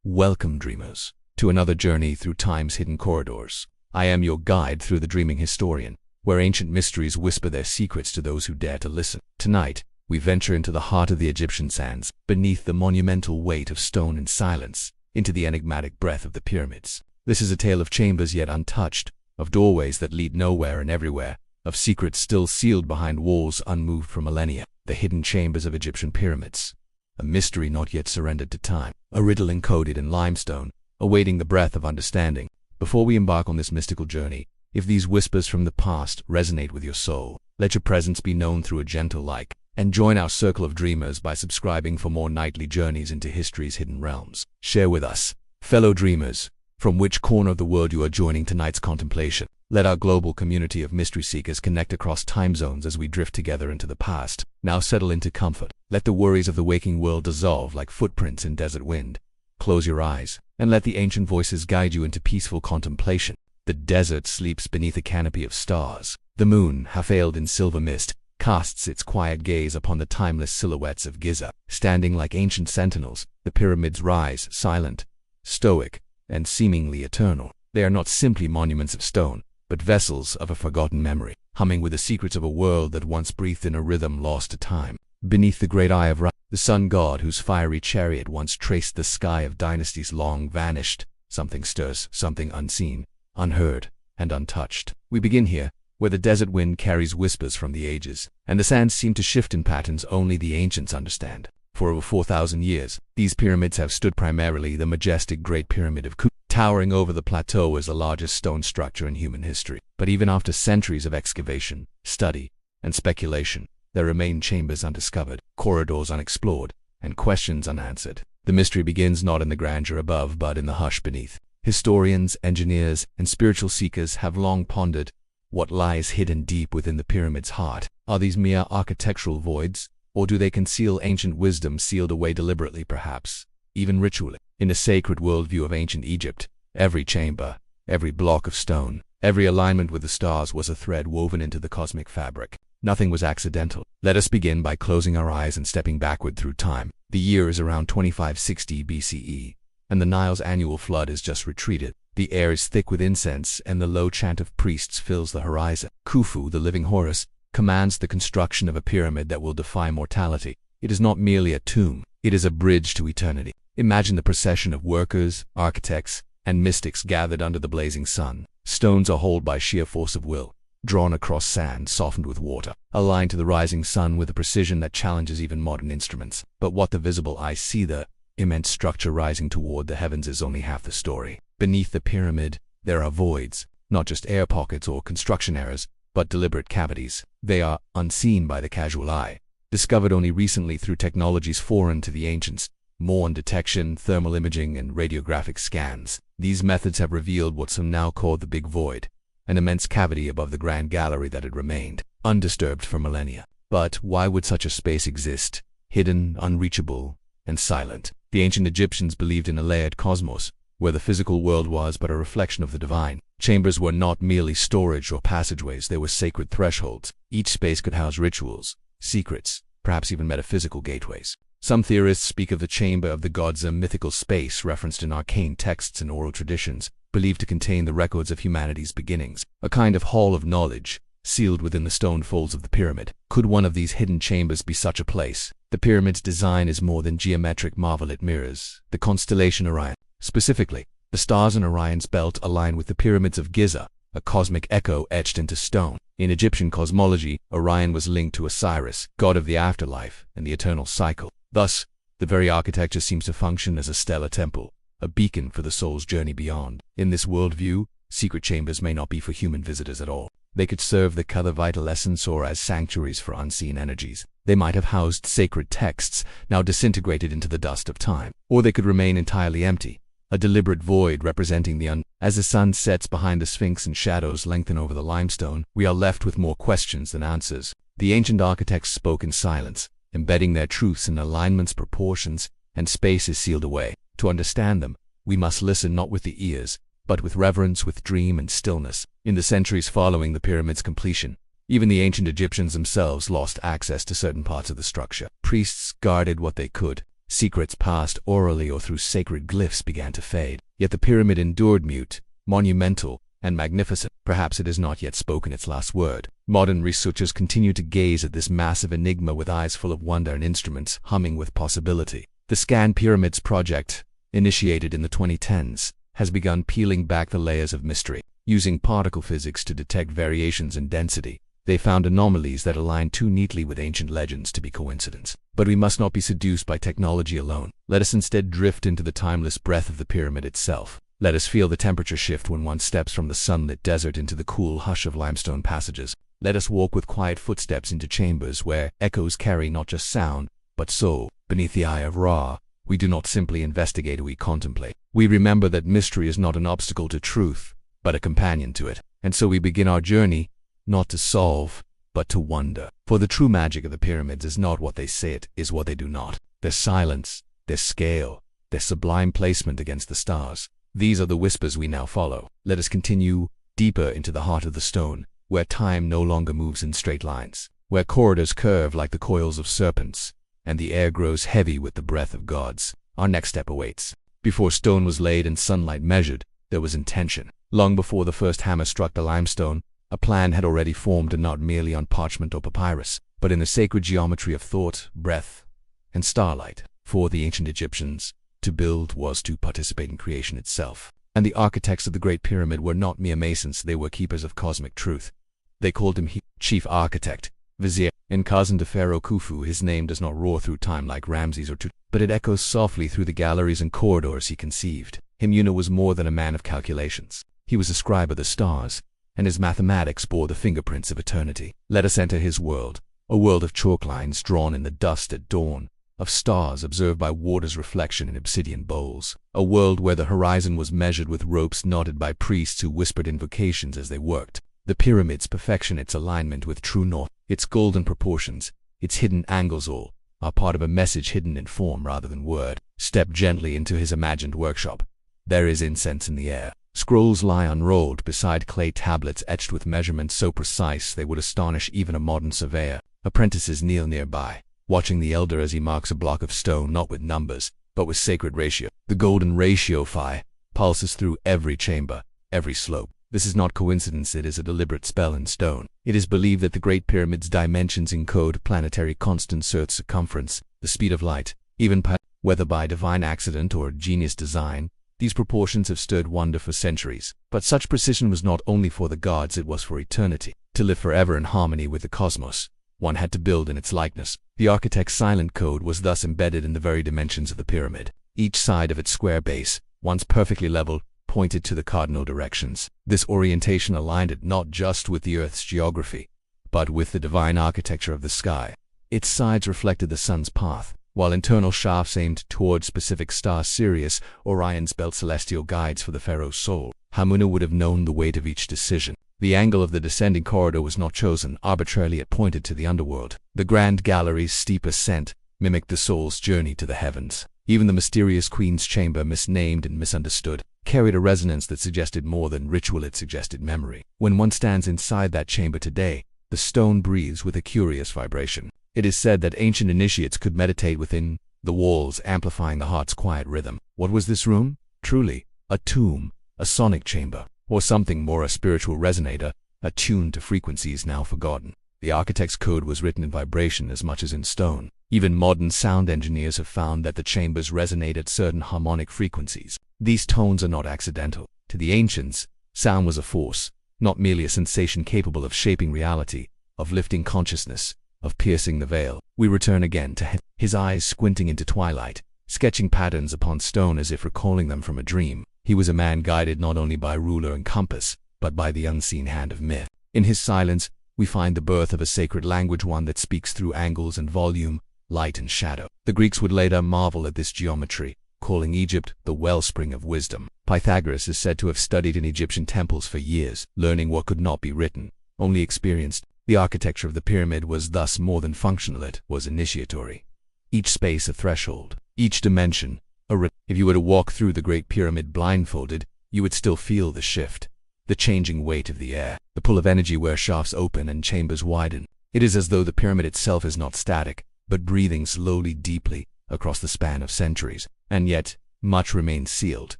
Welcome, dreamers, to another journey through time's hidden corridors. I am your guide through the dreaming historian, where ancient mysteries whisper their secrets to those who dare to listen. Tonight, we venture into the heart of the Egyptian sands, beneath the monumental weight of stone and silence, into the enigmatic breath of the pyramids. This is a tale of chambers yet untouched, of doorways that lead nowhere and everywhere, of secrets still sealed behind walls unmoved for millennia. The hidden chambers of Egyptian pyramids. A mystery not yet surrendered to time, a riddle encoded in limestone, awaiting the breath of understanding. Before we embark on this mystical journey, if these whispers from the past resonate with your soul, let your presence be known through a gentle like, and join our circle of dreamers by subscribing for more nightly journeys into history's hidden realms. Share with us, fellow dreamers, from which corner of the world you are joining tonight's contemplation. Let our global community of mystery seekers connect across time zones as we drift together into the past. Now settle into comfort. Let the worries of the waking world dissolve like footprints in desert wind. Close your eyes, and let the ancient voices guide you into peaceful contemplation. The desert sleeps beneath a canopy of stars. The moon, half veiled in silver mist, casts its quiet gaze upon the timeless silhouettes of Giza. Standing like ancient sentinels, the pyramids rise, silent, stoic, and seemingly eternal. They are not simply monuments of stone, but vessels of a forgotten memory, humming with the secrets of a world that once breathed in a rhythm lost to time. Beneath the great eye of Ra, the sun god whose fiery chariot once traced the sky of dynasties long vanished, something stirs, something unseen, unheard, and untouched. We begin here, where the desert wind carries whispers from the ages, and the sands seem to shift in patterns only the ancients understand. For over 4,000 years, these pyramids have stood primarily the majestic Great Pyramid of Giza, towering over the plateau as the largest stone structure in human history. But even after centuries of excavation, study, and speculation, there remain chambers undiscovered, corridors unexplored, and questions unanswered. The mystery begins not in the grandeur above, but in the hush beneath. Historians, engineers, and spiritual seekers have long pondered what lies hidden deep within the pyramid's heart. Are these mere architectural voids, or do they conceal ancient wisdom sealed away deliberately, perhaps even ritually? In the sacred worldview of ancient Egypt, every chamber, every block of stone, every alignment with the stars was a thread woven into the cosmic fabric. Nothing was accidental. Let us begin by closing our eyes and stepping backward through time. The year is around 2560 BCE, and the Nile's annual flood has just retreated. The air is thick with incense, and the low chant of priests fills the horizon. Khufu, the living Horus, commands the construction of a pyramid that will defy mortality. It is not merely a tomb, it is a bridge to eternity. Imagine the procession of workers, architects, and mystics gathered under the blazing sun. Stones are hauled by sheer force of will, drawn across sand softened with water, aligned to the rising sun with a precision that challenges even modern instruments. But what the visible eye sees, the immense structure rising toward the heavens, is only half the story. Beneath the pyramid, there are voids, not just air pockets or construction errors, but deliberate cavities. They are unseen by the casual eye, discovered only recently through technologies foreign to the ancients: Morn detection, thermal imaging, and radiographic scans. These methods have revealed what's now called the Big Void, an immense cavity above the grand gallery that had remained undisturbed for millennia. But why would such a space exist, hidden, unreachable, and silent? The ancient Egyptians believed in a layered cosmos, where the physical world was but a reflection of the divine. Chambers were not merely storage or passageways, they were sacred thresholds. Each space could house rituals, secrets, perhaps even metaphysical gateways. Some theorists speak of the chamber of the gods, a mythical space referenced in arcane texts and oral traditions, believed to contain the records of humanity's beginnings, a kind of hall of knowledge, sealed within the stone folds of the pyramid. Could one of these hidden chambers be such a place? The pyramid's design is more than geometric marvel, it mirrors the constellation Orion. Specifically, the stars in Orion's belt align with the pyramids of Giza, a cosmic echo etched into stone. In Egyptian cosmology, Orion was linked to Osiris, god of the afterlife and the eternal cycle. Thus, the very architecture seems to function as a stellar temple, a beacon for the soul's journey beyond. In this worldview, secret chambers may not be for human visitors at all. They could serve the Kutha vital essence or as sanctuaries for unseen energies. They might have housed sacred texts, now disintegrated into the dust of time. Or they could remain entirely empty, a deliberate void representing the As the sun sets behind the Sphinx and shadows lengthen over the limestone, we are left with more questions than answers. The ancient architects spoke in silence, embedding their truths in alignments, proportions, and spaces sealed away. To understand them, we must listen not with the ears, but with reverence, with dream and stillness. In the centuries following the pyramid's completion, even the ancient Egyptians themselves lost access to certain parts of the structure. Priests guarded what they could, Secrets passed orally or through sacred glyphs began to fade. Yet the pyramid endured mute, monumental, and magnificent. Perhaps it has not yet spoken its last word. Modern researchers continue to gaze at this massive enigma with eyes full of wonder and instruments humming with possibility. The Scan Pyramids project, initiated in the 2010s, has begun peeling back the layers of mystery. Using particle physics to detect variations in density, they found anomalies that align too neatly with ancient legends to be coincidence. But we must not be seduced by technology alone. Let us instead drift into the timeless breath of the pyramid itself. Let us feel the temperature shift when one steps from the sunlit desert into the cool hush of limestone passages. Let us walk with quiet footsteps into chambers where echoes carry not just sound, but soul. Beneath the eye of Ra, we do not simply investigate, we contemplate. We remember that mystery is not an obstacle to truth, but a companion to it. And so we begin our journey, not to solve, but to wonder. For the true magic of the pyramids is not what they say, it is what they do not. Their silence, their scale, their sublime placement against the stars. These are the whispers we now follow. Let us continue deeper into the heart of the stone, where time no longer moves in straight lines, where corridors curve like the coils of serpents, and the air grows heavy with the breath of gods. Our next step awaits. Before stone was laid and sunlight measured, there was intention. Long before the first hammer struck the limestone, a plan had already formed, and not merely on parchment or papyrus, but in the sacred geometry of thought, breath, and starlight. For the ancient Egyptians, to build was to participate in creation itself. And the architects of the Great Pyramid were not mere masons, they were keepers of cosmic truth. They called him chief architect, vizier. In Kazan de Pharaoh Khufu, his name does not roar through time like Ramses or Tut, but it echoes softly through the galleries and corridors he conceived. Himuna was more than a man of calculations. He was a scribe of the stars, and his mathematics bore the fingerprints of eternity. Let us enter his world, a world of chalk lines drawn in the dust at dawn, of stars observed by water's reflection in obsidian bowls, a world where the horizon was measured with ropes knotted by priests who whispered invocations as they worked. The pyramid's perfection, its alignment with true north, its golden proportions, its hidden angles, all are part of a message hidden in form rather than word. Step gently into his imagined workshop. There is incense in the air. Scrolls lie unrolled beside clay tablets etched with measurements so precise they would astonish even a modern surveyor. Apprentices kneel nearby, watching the elder as he marks a block of stone not with numbers, but with sacred ratio. The golden ratio phi pulses through every chamber, every slope. This is not coincidence, it is a deliberate spell in stone. It is believed that the Great Pyramid's dimensions encode planetary constants, Earth's circumference, the speed of light, even whether by divine accident or genius design. These proportions have stirred wonder for centuries. But such precision was not only for the gods, it was for eternity. To live forever in harmony with the cosmos, one had to build in its likeness. The architect's silent code was thus embedded in the very dimensions of the pyramid. Each side of its square base, once perfectly level, pointed to the cardinal directions. This orientation aligned it not just with the Earth's geography, but with the divine architecture of the sky. Its sides reflected the sun's path, while internal shafts aimed toward specific stars. Sirius, Orion's belt celestial guides for the pharaoh's soul. Hamuna would have known the weight of each decision. The angle of the descending corridor was not chosen arbitrarily, it pointed to the underworld. The grand gallery's steep ascent mimicked the soul's journey to the heavens. Even the mysterious queen's chamber, misnamed and misunderstood, carried a resonance that suggested more than ritual, it suggested memory. When one stands inside that chamber today, the stone breathes with a curious vibration. It is said that ancient initiates could meditate within the walls, amplifying the heart's quiet rhythm. What was this room? Truly, a tomb, a sonic chamber, or something more, a spiritual resonator, attuned to frequencies now forgotten. The architect's code was written in vibration as much as in stone. Even modern sound engineers have found that the chambers resonate at certain harmonic frequencies. These tones are not accidental. To the ancients, sound was a force, not merely a sensation capable of shaping reality, of lifting consciousness, of piercing the veil. We return again to him, his eyes squinting into twilight, sketching patterns upon stone as if recalling them from a dream. He was a man guided not only by ruler and compass, but by the unseen hand of myth. In his silence, we find the birth of a sacred language, one that speaks through angles and volume, light and shadow. The Greeks would later marvel at this geometry, calling Egypt the wellspring of wisdom. Pythagoras is said to have studied in Egyptian temples for years, learning what could not be written, only experienced. The architecture of the pyramid was thus more than functional, it was initiatory. Each space a threshold, each dimension a rhythm. If you were to walk through the Great Pyramid blindfolded, you would still feel the shift, the changing weight of the air, the pull of energy where shafts open and chambers widen. It is as though the pyramid itself is not static, but breathing slowly, deeply, across the span of centuries. And yet, much remains sealed,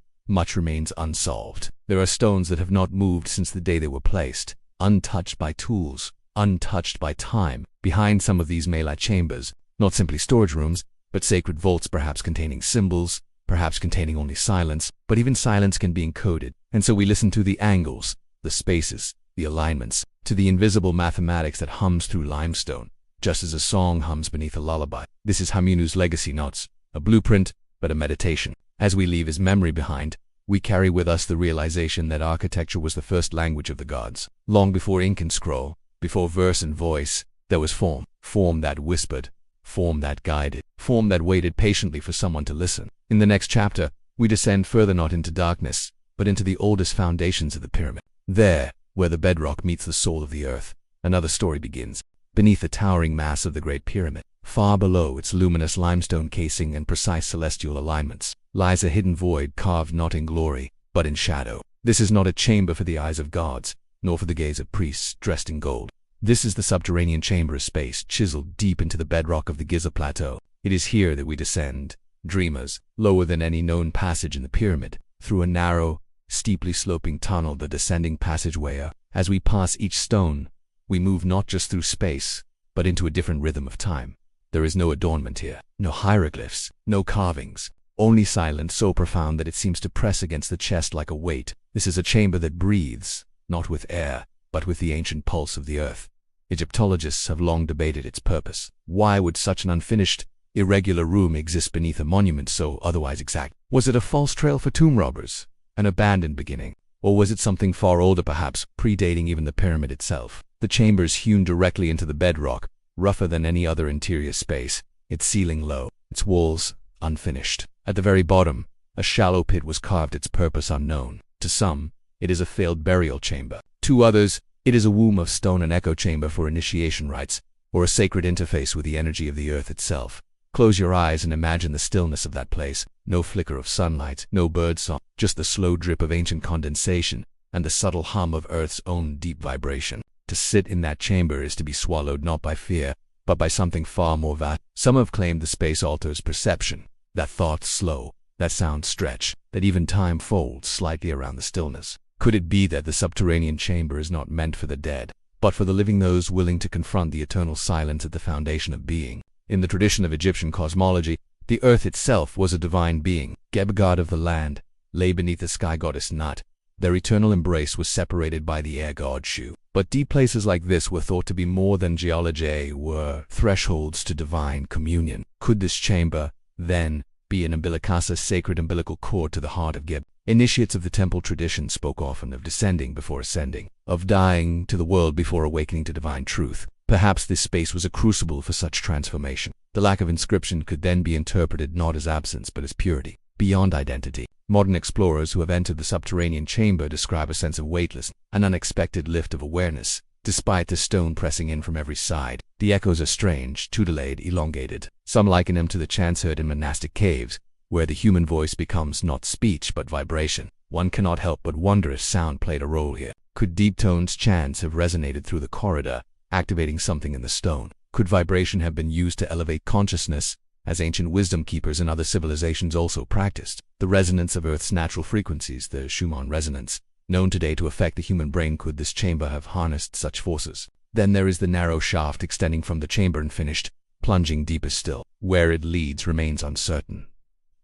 much remains unsolved. There are stones that have not moved since the day they were placed, untouched by tools, untouched by time. Behind some of these may lie chambers, not simply storage rooms, but sacred vaults, perhaps containing symbols, perhaps containing only silence, but even silence can be encoded. And so we listen to the angles, the spaces, the alignments, to the invisible mathematics that hums through limestone, just as a song hums beneath a lullaby. This is Hamunu's legacy, not a blueprint, but a meditation. As we leave his memory behind, we carry with us the realization that architecture was the first language of the gods. Long before ink and scroll, before verse and voice, there was form. Form that whispered, form that guided, form that waited patiently for someone to listen. In the next chapter, we descend further not into darkness, but into the oldest foundations of the pyramid. There, where the bedrock meets the soul of the earth, another story begins. Beneath the towering mass of the Great Pyramid, far below its luminous limestone casing and precise celestial alignments, lies a hidden void carved not in glory, but in shadow. This is not a chamber for the eyes of gods, nor for the gaze of priests dressed in gold. This is the subterranean chamber of space, chiseled deep into the bedrock of the Giza plateau. It is here that we descend, dreamers, lower than any known passage in the pyramid, through a narrow, steeply sloping tunnel, the descending passageway. As we pass each stone, we move not just through space, but into a different rhythm of time. There is no adornment here, no hieroglyphs, no carvings, only silence so profound that it seems to press against the chest like a weight. This is a chamber that breathes, not with air, but with the ancient pulse of the earth. Egyptologists have long debated its purpose. Why would such an unfinished, irregular room exist beneath a monument so otherwise exact? Was it a false trail for tomb robbers, an abandoned beginning? Or was it something far older, perhaps, predating even the pyramid itself? The chamber is hewn directly into the bedrock, rougher than any other interior space, its ceiling low, its walls unfinished. At the very bottom, a shallow pit was carved, its purpose unknown. To some, it is a failed burial chamber. To others, it is a womb of stone, an echo chamber for initiation rites, or a sacred interface with the energy of the earth itself. Close your eyes and imagine the stillness of that place. No flicker of sunlight, no bird song, just the slow drip of ancient condensation and the subtle hum of Earth's own deep vibration. To sit in that chamber is to be swallowed not by fear, but by something far more vast. Some have claimed the space alters perception, that thoughts slow, that sounds stretch, that even time folds slightly around the stillness. Could it be that the subterranean chamber is not meant for the dead, but for the living, those willing to confront the eternal silence at the foundation of being? In the tradition of Egyptian cosmology, the earth itself was a divine being. Geb, god of the land, lay beneath the sky goddess Nut. Their eternal embrace was separated by the air god Shu. But deep places like this were thought to be more than geology, were thresholds to divine communion. Could this chamber, then, be an umbilicus, sacred umbilical cord to the heart of Geb? Initiates of the temple tradition spoke often of descending before ascending, of dying to the world before awakening to divine truth. Perhaps this space was a crucible for such transformation. The lack of inscription could then be interpreted not as absence but as purity, beyond identity. Modern explorers who have entered the subterranean chamber describe a sense of weightlessness, an unexpected lift of awareness, despite the stone pressing in from every side. The echoes are strange, tutelade, elongated. Some liken them to the chants heard in monastic caves, where the human voice becomes not speech but vibration. One cannot help but wonder if sound played a role here. Could deep tones chants have resonated through the corridor, activating something in the stone? Could vibration have been used to elevate consciousness, as ancient wisdom keepers and other civilizations also practiced? The resonance of Earth's natural frequencies, the Schumann resonance, known today to affect the human brain, could this chamber have harnessed such forces? Then there is the narrow shaft extending from the chamber unfinished, plunging deeper still. Where it leads remains uncertain.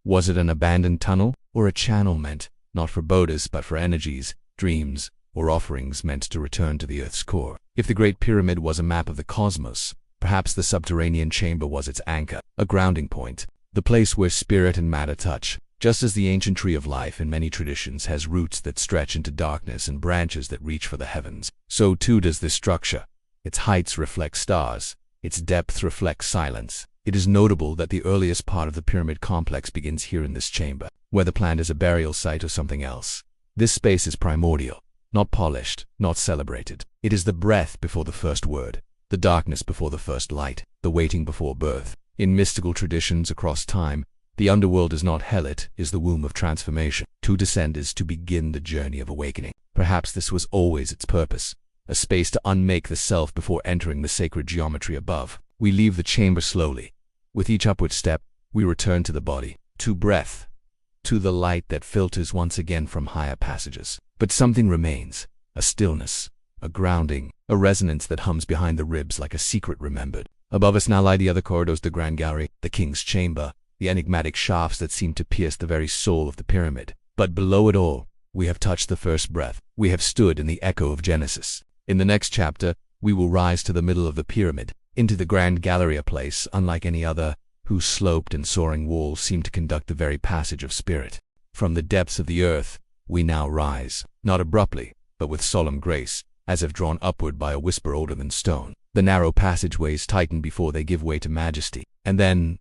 Was it an abandoned tunnel, or a channel meant, not for bodhas but for energies, dreams, or offerings meant to return to the Earth's core? If the Great Pyramid was a map of the cosmos, perhaps the subterranean chamber was its anchor, a grounding point, the place where spirit and matter touch. Just as the ancient tree of life in many traditions has roots that stretch into darkness and branches that reach for the heavens, so too does this structure. Its heights reflect stars, its depth reflects silence. It is notable that the earliest part of the pyramid complex begins here in this chamber, whether planned as a burial site or something else. This space is primordial, not polished, not celebrated. It is the breath before the first word, the darkness before the first light, the waiting before birth. In mystical traditions across time, the underworld is not hell, it is the womb of transformation. To descend is to begin the journey of awakening. Perhaps this was always its purpose, a space to unmake the self before entering the sacred geometry above. We leave the chamber slowly. With each upward step, We return to the body, to breath, to the light that filters once again from higher passages. But something remains, a stillness, a grounding, a resonance that hums behind the ribs like a secret remembered. Above us now lie the other corridors, the Grand Gallery, the King's Chamber, the enigmatic shafts that seem to pierce the very soul of the pyramid. But below it all, we have touched the first breath. We have stood in the echo of Genesis. In the next chapter, we will rise to the middle of the pyramid, into the Grand Gallery, a place unlike any other, whose sloped and soaring walls seem to conduct the very passage of spirit. From the depths of the earth, we now rise, not abruptly, but with solemn grace, as if drawn upward by a whisper older than stone. The narrow passageways tighten before they give way to majesty, and then,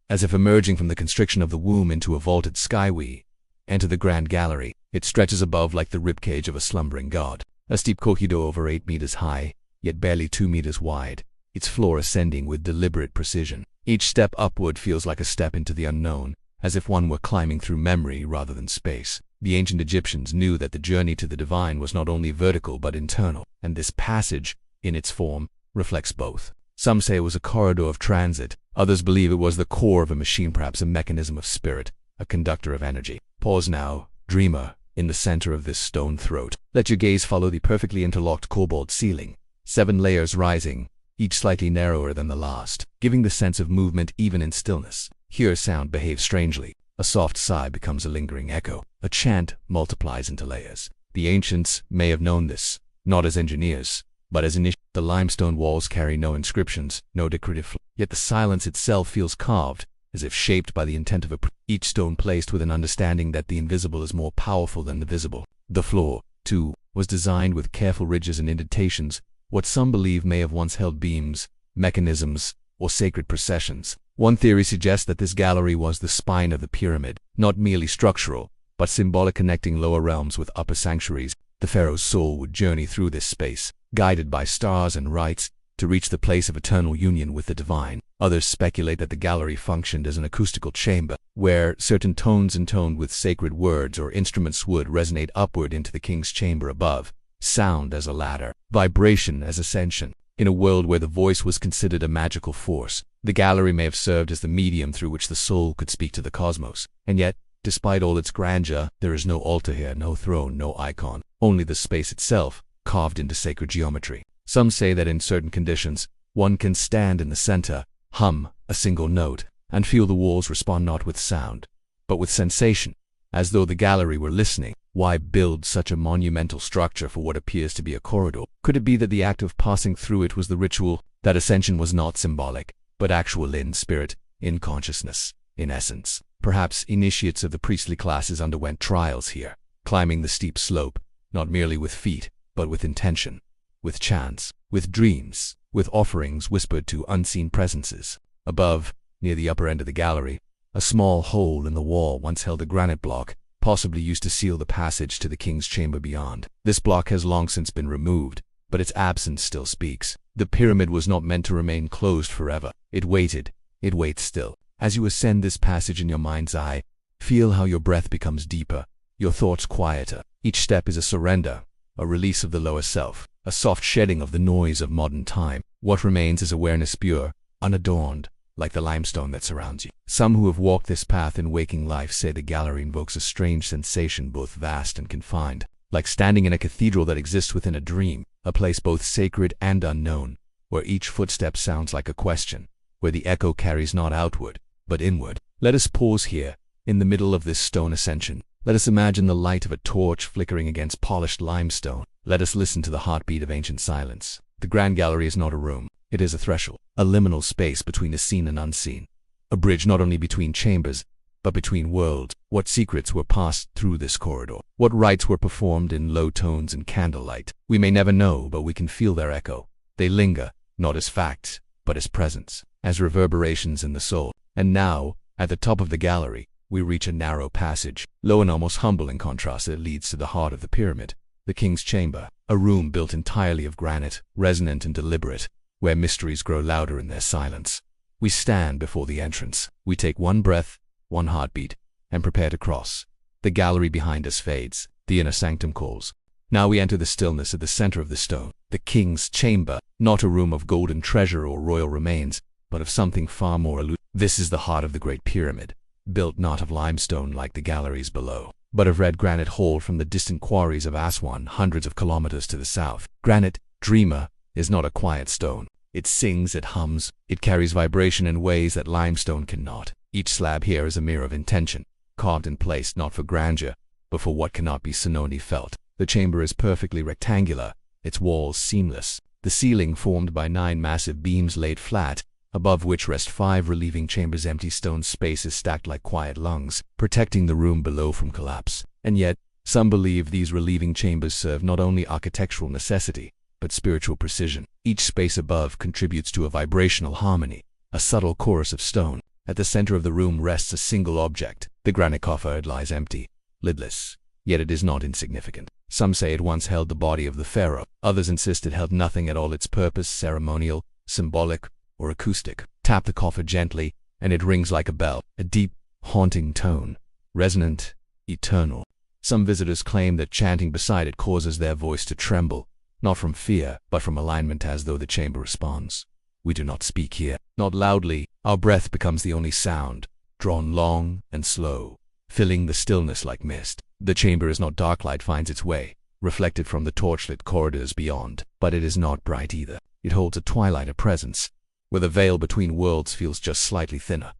as if emerging from the constriction of the womb into a vaulted sky, we enter the Grand Gallery. It stretches above like the ribcage of a slumbering god. A steep corridor over 8 meters high, yet barely 2 meters wide, its floor ascending with deliberate precision. Each step upward feels like a step into the unknown, as if one were climbing through memory rather than space. The ancient Egyptians knew that the journey to the divine was not only vertical but internal, and this passage, in its form, reflects both. Some say it was a corridor of transit, others believe it was the core of a machine, perhaps a mechanism of spirit, a conductor of energy. Pause now, dreamer, in the center of this stone throat. Let your gaze follow the perfectly interlocked cobalt ceiling, 7 layers rising, each slightly narrower than the last, giving the sense of movement even in stillness. Here sound behaves strangely. A soft sigh becomes a lingering echo. A chant multiplies into layers. The ancients may have known this, not as engineers, but as initiators. The limestone walls carry no inscriptions, no decorative yet the silence itself feels carved, as if shaped by the intent of each stone placed with an understanding that the invisible is more powerful than the visible. The floor, too, was designed with careful ridges and indentations, what some believe may have once held beams, mechanisms, or sacred processions. One theory suggests that this gallery was the spine of the pyramid, not merely structural, but symbolic, connecting lower realms with upper sanctuaries. The pharaoh's soul would journey through this space, guided by stars and rites, to reach the place of eternal union with the divine. Others speculate that the gallery functioned as an acoustical chamber, where certain tones intoned with sacred words or instruments would resonate upward into the king's chamber above. Sound as a ladder, vibration as ascension. In a world where the voice was considered a magical force, the gallery may have served as the medium through which the soul could speak to the cosmos. And yet, despite all its grandeur, there is no altar here, no throne, no icon, only the space itself, carved into sacred geometry. Some say that in certain conditions, one can stand in the center, hum a single note, and feel the walls respond not with sound, but with sensation, as though the gallery were listening. Why build such a monumental structure for what appears to be a corridor? Could it be that the act of passing through it was the ritual, that ascension was not symbolic, but actual in spirit, in consciousness, in essence? Perhaps initiates of the priestly classes underwent trials here, climbing the steep slope, not merely with feet, but with intention, with chants, with dreams, with offerings whispered to unseen presences. Above, near the upper end of the gallery, a small hole in the wall once held a granite block, possibly used to seal the passage to the king's chamber beyond. This block has long since been removed, but its absence still speaks. The pyramid was not meant to remain closed forever. It waited. It waits still. As you ascend this passage in your mind's eye, feel how your breath becomes deeper, your thoughts quieter. Each step is a surrender, a release of the lower self, a soft shedding of the noise of modern time. What remains is awareness, pure, unadorned, like the limestone that surrounds you. Some who have walked this path in waking life say the gallery invokes a strange sensation, both vast and confined, like standing in a cathedral that exists within a dream, a place both sacred and unknown, where each footstep sounds like a question, where the echo carries not outward, but inward. Let us pause here, in the middle of this stone ascension. Let us imagine the light of a torch flickering against polished limestone. Let us listen to the heartbeat of ancient silence. The Grand Gallery is not a room. It is a threshold, a liminal space between the seen and unseen, a bridge not only between chambers, but between worlds. What secrets were passed through this corridor? What rites were performed in low tones and candlelight? We may never know, but we can feel their echo. They linger, not as facts, but as presence, as reverberations in the soul. And now, at the top of the gallery, we reach a narrow passage, low and almost humble in contrast, that leads to the heart of the pyramid, the king's chamber, a room built entirely of granite, resonant and deliberate, where mysteries grow louder in their silence. We stand before the entrance. We take one breath, one heartbeat, and prepare to cross. The gallery behind us fades. The inner sanctum calls. Now we enter the stillness at the center of the stone. The king's chamber, not a room of golden treasure or royal remains, but of something far more elusive. This is the heart of the Great Pyramid, built not of limestone like the galleries below, but of red granite hauled from the distant quarries of Aswan hundreds of kilometers to the south. Granite, dreamer, is not a quiet stone. It sings, it hums, it carries vibration in ways that limestone cannot. Each slab here is a mirror of intention, carved and placed not for grandeur, but for what cannot be sonally felt. The chamber is perfectly rectangular, its walls seamless, the ceiling formed by 9 massive beams laid flat, above which rest 5 relieving chambers. Empty stone spaces stacked like quiet lungs, protecting the room below from collapse. And yet, some believe these relieving chambers serve not only architectural necessity, but spiritual precision. Each space above contributes to a vibrational harmony, a subtle chorus of stone. At the center of the room rests a single object. The granite coffer. It lies empty, lidless, yet it is not insignificant. Some say it once held the body of the pharaoh. Others insist it held nothing at all. Its purpose, ceremonial, symbolic, or acoustic. Tap the coffer gently, and it rings like a bell, a deep, haunting tone, resonant, eternal. Some visitors claim that chanting beside it causes their voice to tremble, not from fear, but from alignment, as though the chamber responds. We do not speak here, not loudly. Our breath becomes the only sound, drawn long and slow, filling the stillness like mist. The chamber is not dark. Light finds its way, reflected from the torchlit corridors beyond, but it is not bright either. It holds a twilight, a presence, where the veil between worlds feels just slightly thinner.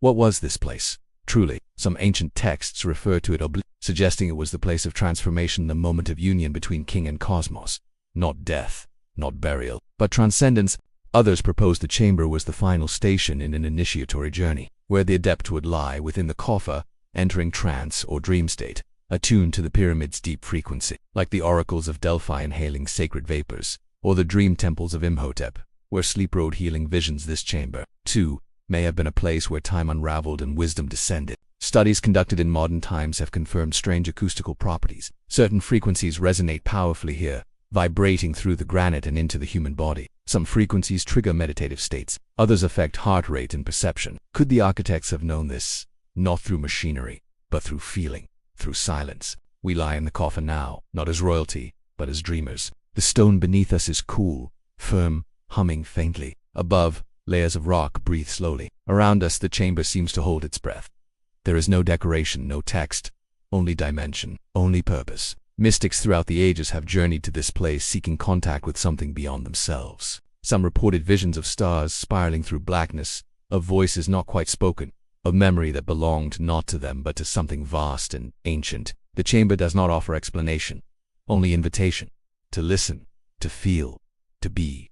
What was this place? Truly, some ancient texts refer to it suggesting it was the place of transformation, the moment of union between king and cosmos. Not death, not burial, but transcendence. Others propose the chamber was the final station in an initiatory journey, where the adept would lie within the coffer, entering trance or dream state, attuned to the pyramid's deep frequency, like the oracles of Delphi inhaling sacred vapors, or the dream temples of Imhotep, where sleep rode healing visions. This chamber, too, may have been a place where time unraveled and wisdom descended. Studies conducted in modern times have confirmed strange acoustical properties. Certain frequencies resonate powerfully here, vibrating through the granite and into the human body. Some frequencies trigger meditative states, others affect heart rate and perception. Could the architects have known this? Not through machinery, but through feeling, through silence. We lie in the coffer now, not as royalty, but as dreamers. The stone beneath us is cool, firm, humming faintly. Above, layers of rock breathe slowly. Around us, the chamber seems to hold its breath. There is no decoration, no text, only dimension, only purpose. Mystics throughout the ages have journeyed to this place seeking contact with something beyond themselves. Some reported visions of stars spiraling through blackness, of voices not quite spoken, of memory that belonged not to them but to something vast and ancient. The chamber does not offer explanation, only invitation, to listen, to feel, to be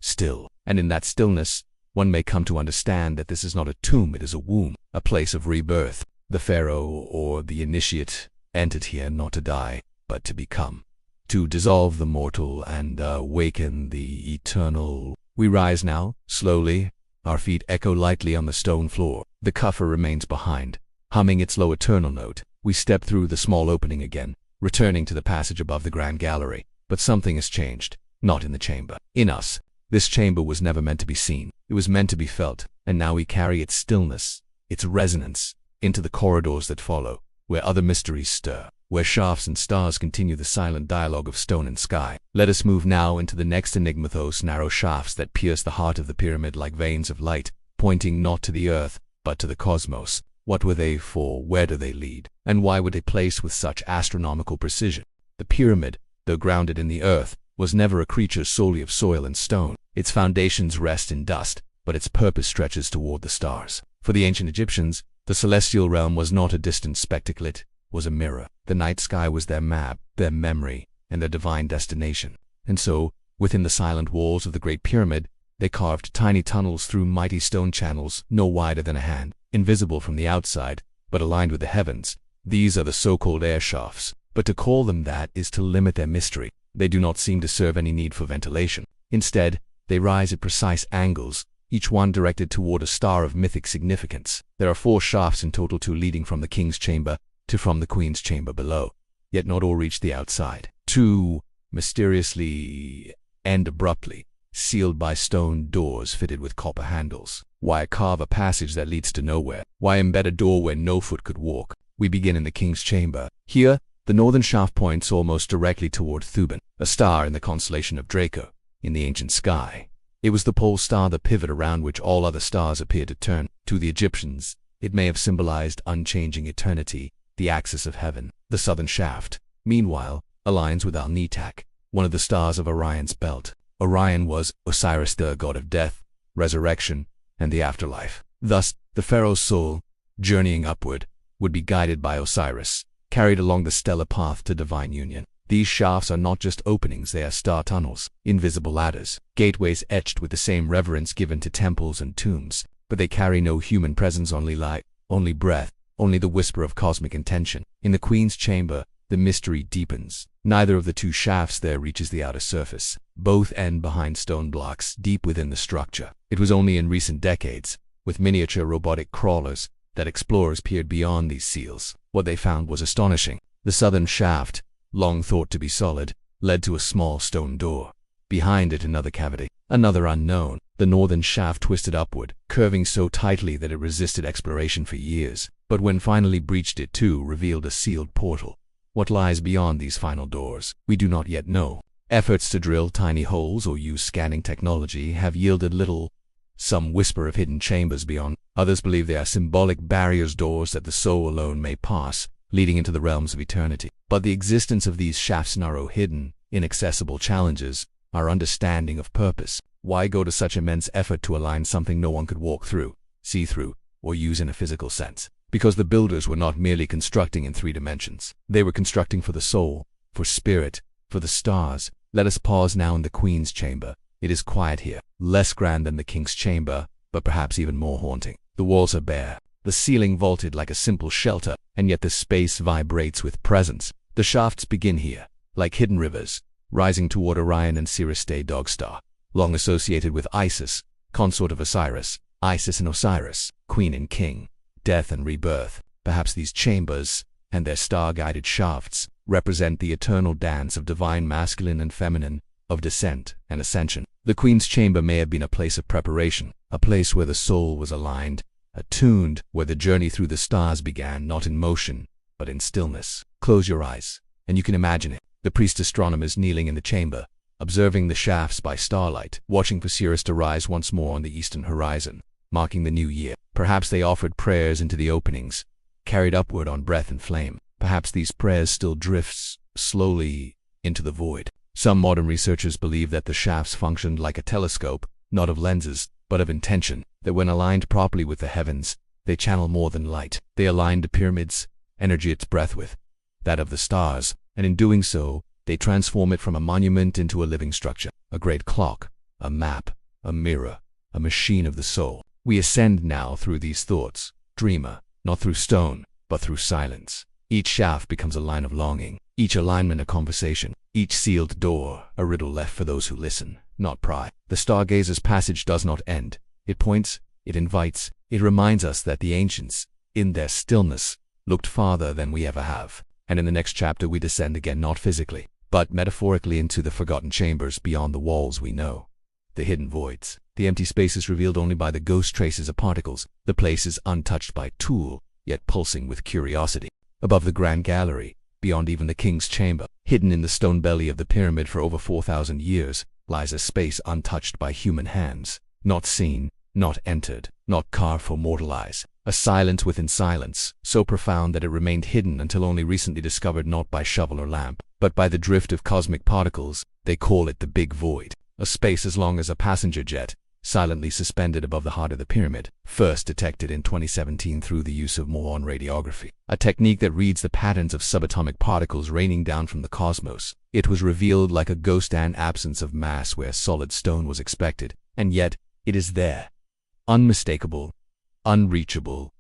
still. And in that stillness, one may come to understand that this is not a tomb, it is a womb, a place of rebirth. The pharaoh or the initiate entered here not to die, but to become, to dissolve the mortal and awaken the eternal. We rise now, slowly. Our feet echo lightly on the stone floor. The coffer remains behind, humming its low eternal note. We step through the small opening again, returning to the passage above the grand gallery. But something has changed, not in the chamber, in us. This chamber was never meant to be seen. It was meant to be felt, and now we carry its stillness, its resonance, into the corridors that follow, where other mysteries stir, where shafts and stars continue the silent dialogue of stone and sky. Let us move now into the next enigma, those narrow shafts that pierce the heart of the pyramid like veins of light, pointing not to the earth, but to the cosmos. What were they for? Where do they lead? And why were they placed with such astronomical precision? The pyramid, though grounded in the earth, was never a creature solely of soil and stone. Its foundations rest in dust, but its purpose stretches toward the stars. For the ancient Egyptians, the celestial realm was not a distant spectacle, it was a mirror. The night sky was their map, their memory, and their divine destination. And so, within the silent walls of the Great Pyramid, they carved tiny tunnels through mighty stone channels no wider than a hand, invisible from the outside, but aligned with the heavens. These are the so-called air shafts, but to call them that is to limit their mystery. They do not seem to serve any need for ventilation. Instead, they rise at precise angles, each one directed toward a star of mythic significance. There are 4 shafts in total, 2 leading from the king's chamber to from the queen's chamber below, yet not all reach the outside. 2 mysteriously end abruptly, sealed by stone doors fitted with copper handles. Why carve a passage that leads to nowhere? Why embed a door where no foot could walk? We begin in the king's chamber. Here, the northern shaft points almost directly toward Thuban, a star in the constellation of Draco, in the ancient sky. It was the pole star, the pivot around which all other stars appeared to turn. To the Egyptians, it may have symbolized unchanging eternity, the axis of heaven. The southern shaft, meanwhile, aligns with Al-Nitak, one of the stars of Orion's belt. Orion was Osiris, the god of death, resurrection, and the afterlife. Thus, the pharaoh's soul, journeying upward, would be guided by Osiris, carried along the stellar path to divine union. These shafts are not just openings, they are star tunnels, invisible ladders, gateways etched with the same reverence given to temples and tombs, but they carry no human presence, only light, only breath, only the whisper of cosmic intention. In the Queen's chamber, the mystery deepens. Neither of the two shafts there reaches the outer surface. Both end behind stone blocks deep within the structure. It was only in recent decades, with miniature robotic crawlers, that explorers peered beyond these seals. What they found was astonishing. The southern shaft, long thought to be solid, led to a small stone door. Behind it, another cavity, another unknown. The northern shaft twisted upward, curving so tightly that it resisted exploration for years, but when finally breached, it too revealed a sealed portal. What lies beyond these final doors, we do not yet know. Efforts to drill tiny holes or use scanning technology have yielded little. Some whisper of hidden chambers beyond. Others believe they are symbolic barriers, doors that the soul alone may pass, leading into the realms of eternity. But the existence of these shafts narrow, hidden, inaccessible challenges our understanding of purpose. Why go to such immense effort to align something no one could walk through, see through, or use in a physical sense? Because the builders were not merely constructing in 3 dimensions. They were constructing for the soul, for spirit, for the stars. Let us pause now in the Queen's chamber. It is quiet here, less grand than the King's chamber, but perhaps even more haunting. The walls are bare, the ceiling vaulted like a simple shelter, and yet the space vibrates with presence. The shafts begin here, like hidden rivers, rising toward Orion and Sirius, dog star, long associated with Isis, consort of Osiris. Isis and Osiris, queen and king, death and rebirth. Perhaps these chambers, and their star-guided shafts, represent the eternal dance of divine masculine and feminine, of descent and ascension. The Queen's chamber may have been a place of preparation, a place where the soul was aligned, attuned, where the journey through the stars began, not in motion, but in stillness. Close your eyes, and you can imagine it. The priest astronomers kneeling in the chamber, observing the shafts by starlight, watching for Sirius to rise once more on the eastern horizon, marking the new year. Perhaps they offered prayers into the openings, carried upward on breath and flame. Perhaps these prayers still drifts slowly into the void. Some modern researchers believe that the shafts functioned like a telescope, not of lenses, but of intention, that when aligned properly with the heavens, they channel more than light. They aligned the pyramids, energy its breath with that of the stars, and in doing so, they transform it from a monument into a living structure, a great clock, a map, a mirror, a machine of the soul. We ascend now through these thoughts, dreamer, not through stone, but through silence. Each shaft becomes a line of longing, each alignment a conversation, each sealed door a riddle left for those who listen, not pry. The stargazer's passage does not end. It points, it invites, it reminds us that the ancients, in their stillness, looked farther than we ever have. And in the next chapter we descend again, not physically, but metaphorically, into the forgotten chambers beyond the walls we know. The hidden voids, the empty spaces revealed only by the ghost traces of particles, the places untouched by tool, yet pulsing with curiosity. Above the grand gallery, beyond even the King's chamber, hidden in the stone belly of the pyramid for over 4,000 years, lies a space untouched by human hands, not seen, not entered, not carved for mortal eyes. A silence within silence, so profound that it remained hidden until only recently discovered, not by shovel or lamp, but by the drift of cosmic particles. They call it the Big Void, a space as long as a passenger jet, silently suspended above the heart of the pyramid, first detected in 2017 through the use of muon radiography, a technique that reads the patterns of subatomic particles raining down from the cosmos. It was revealed like a ghost, an absence of mass where solid stone was expected, and yet it is there, unmistakable, unreachable,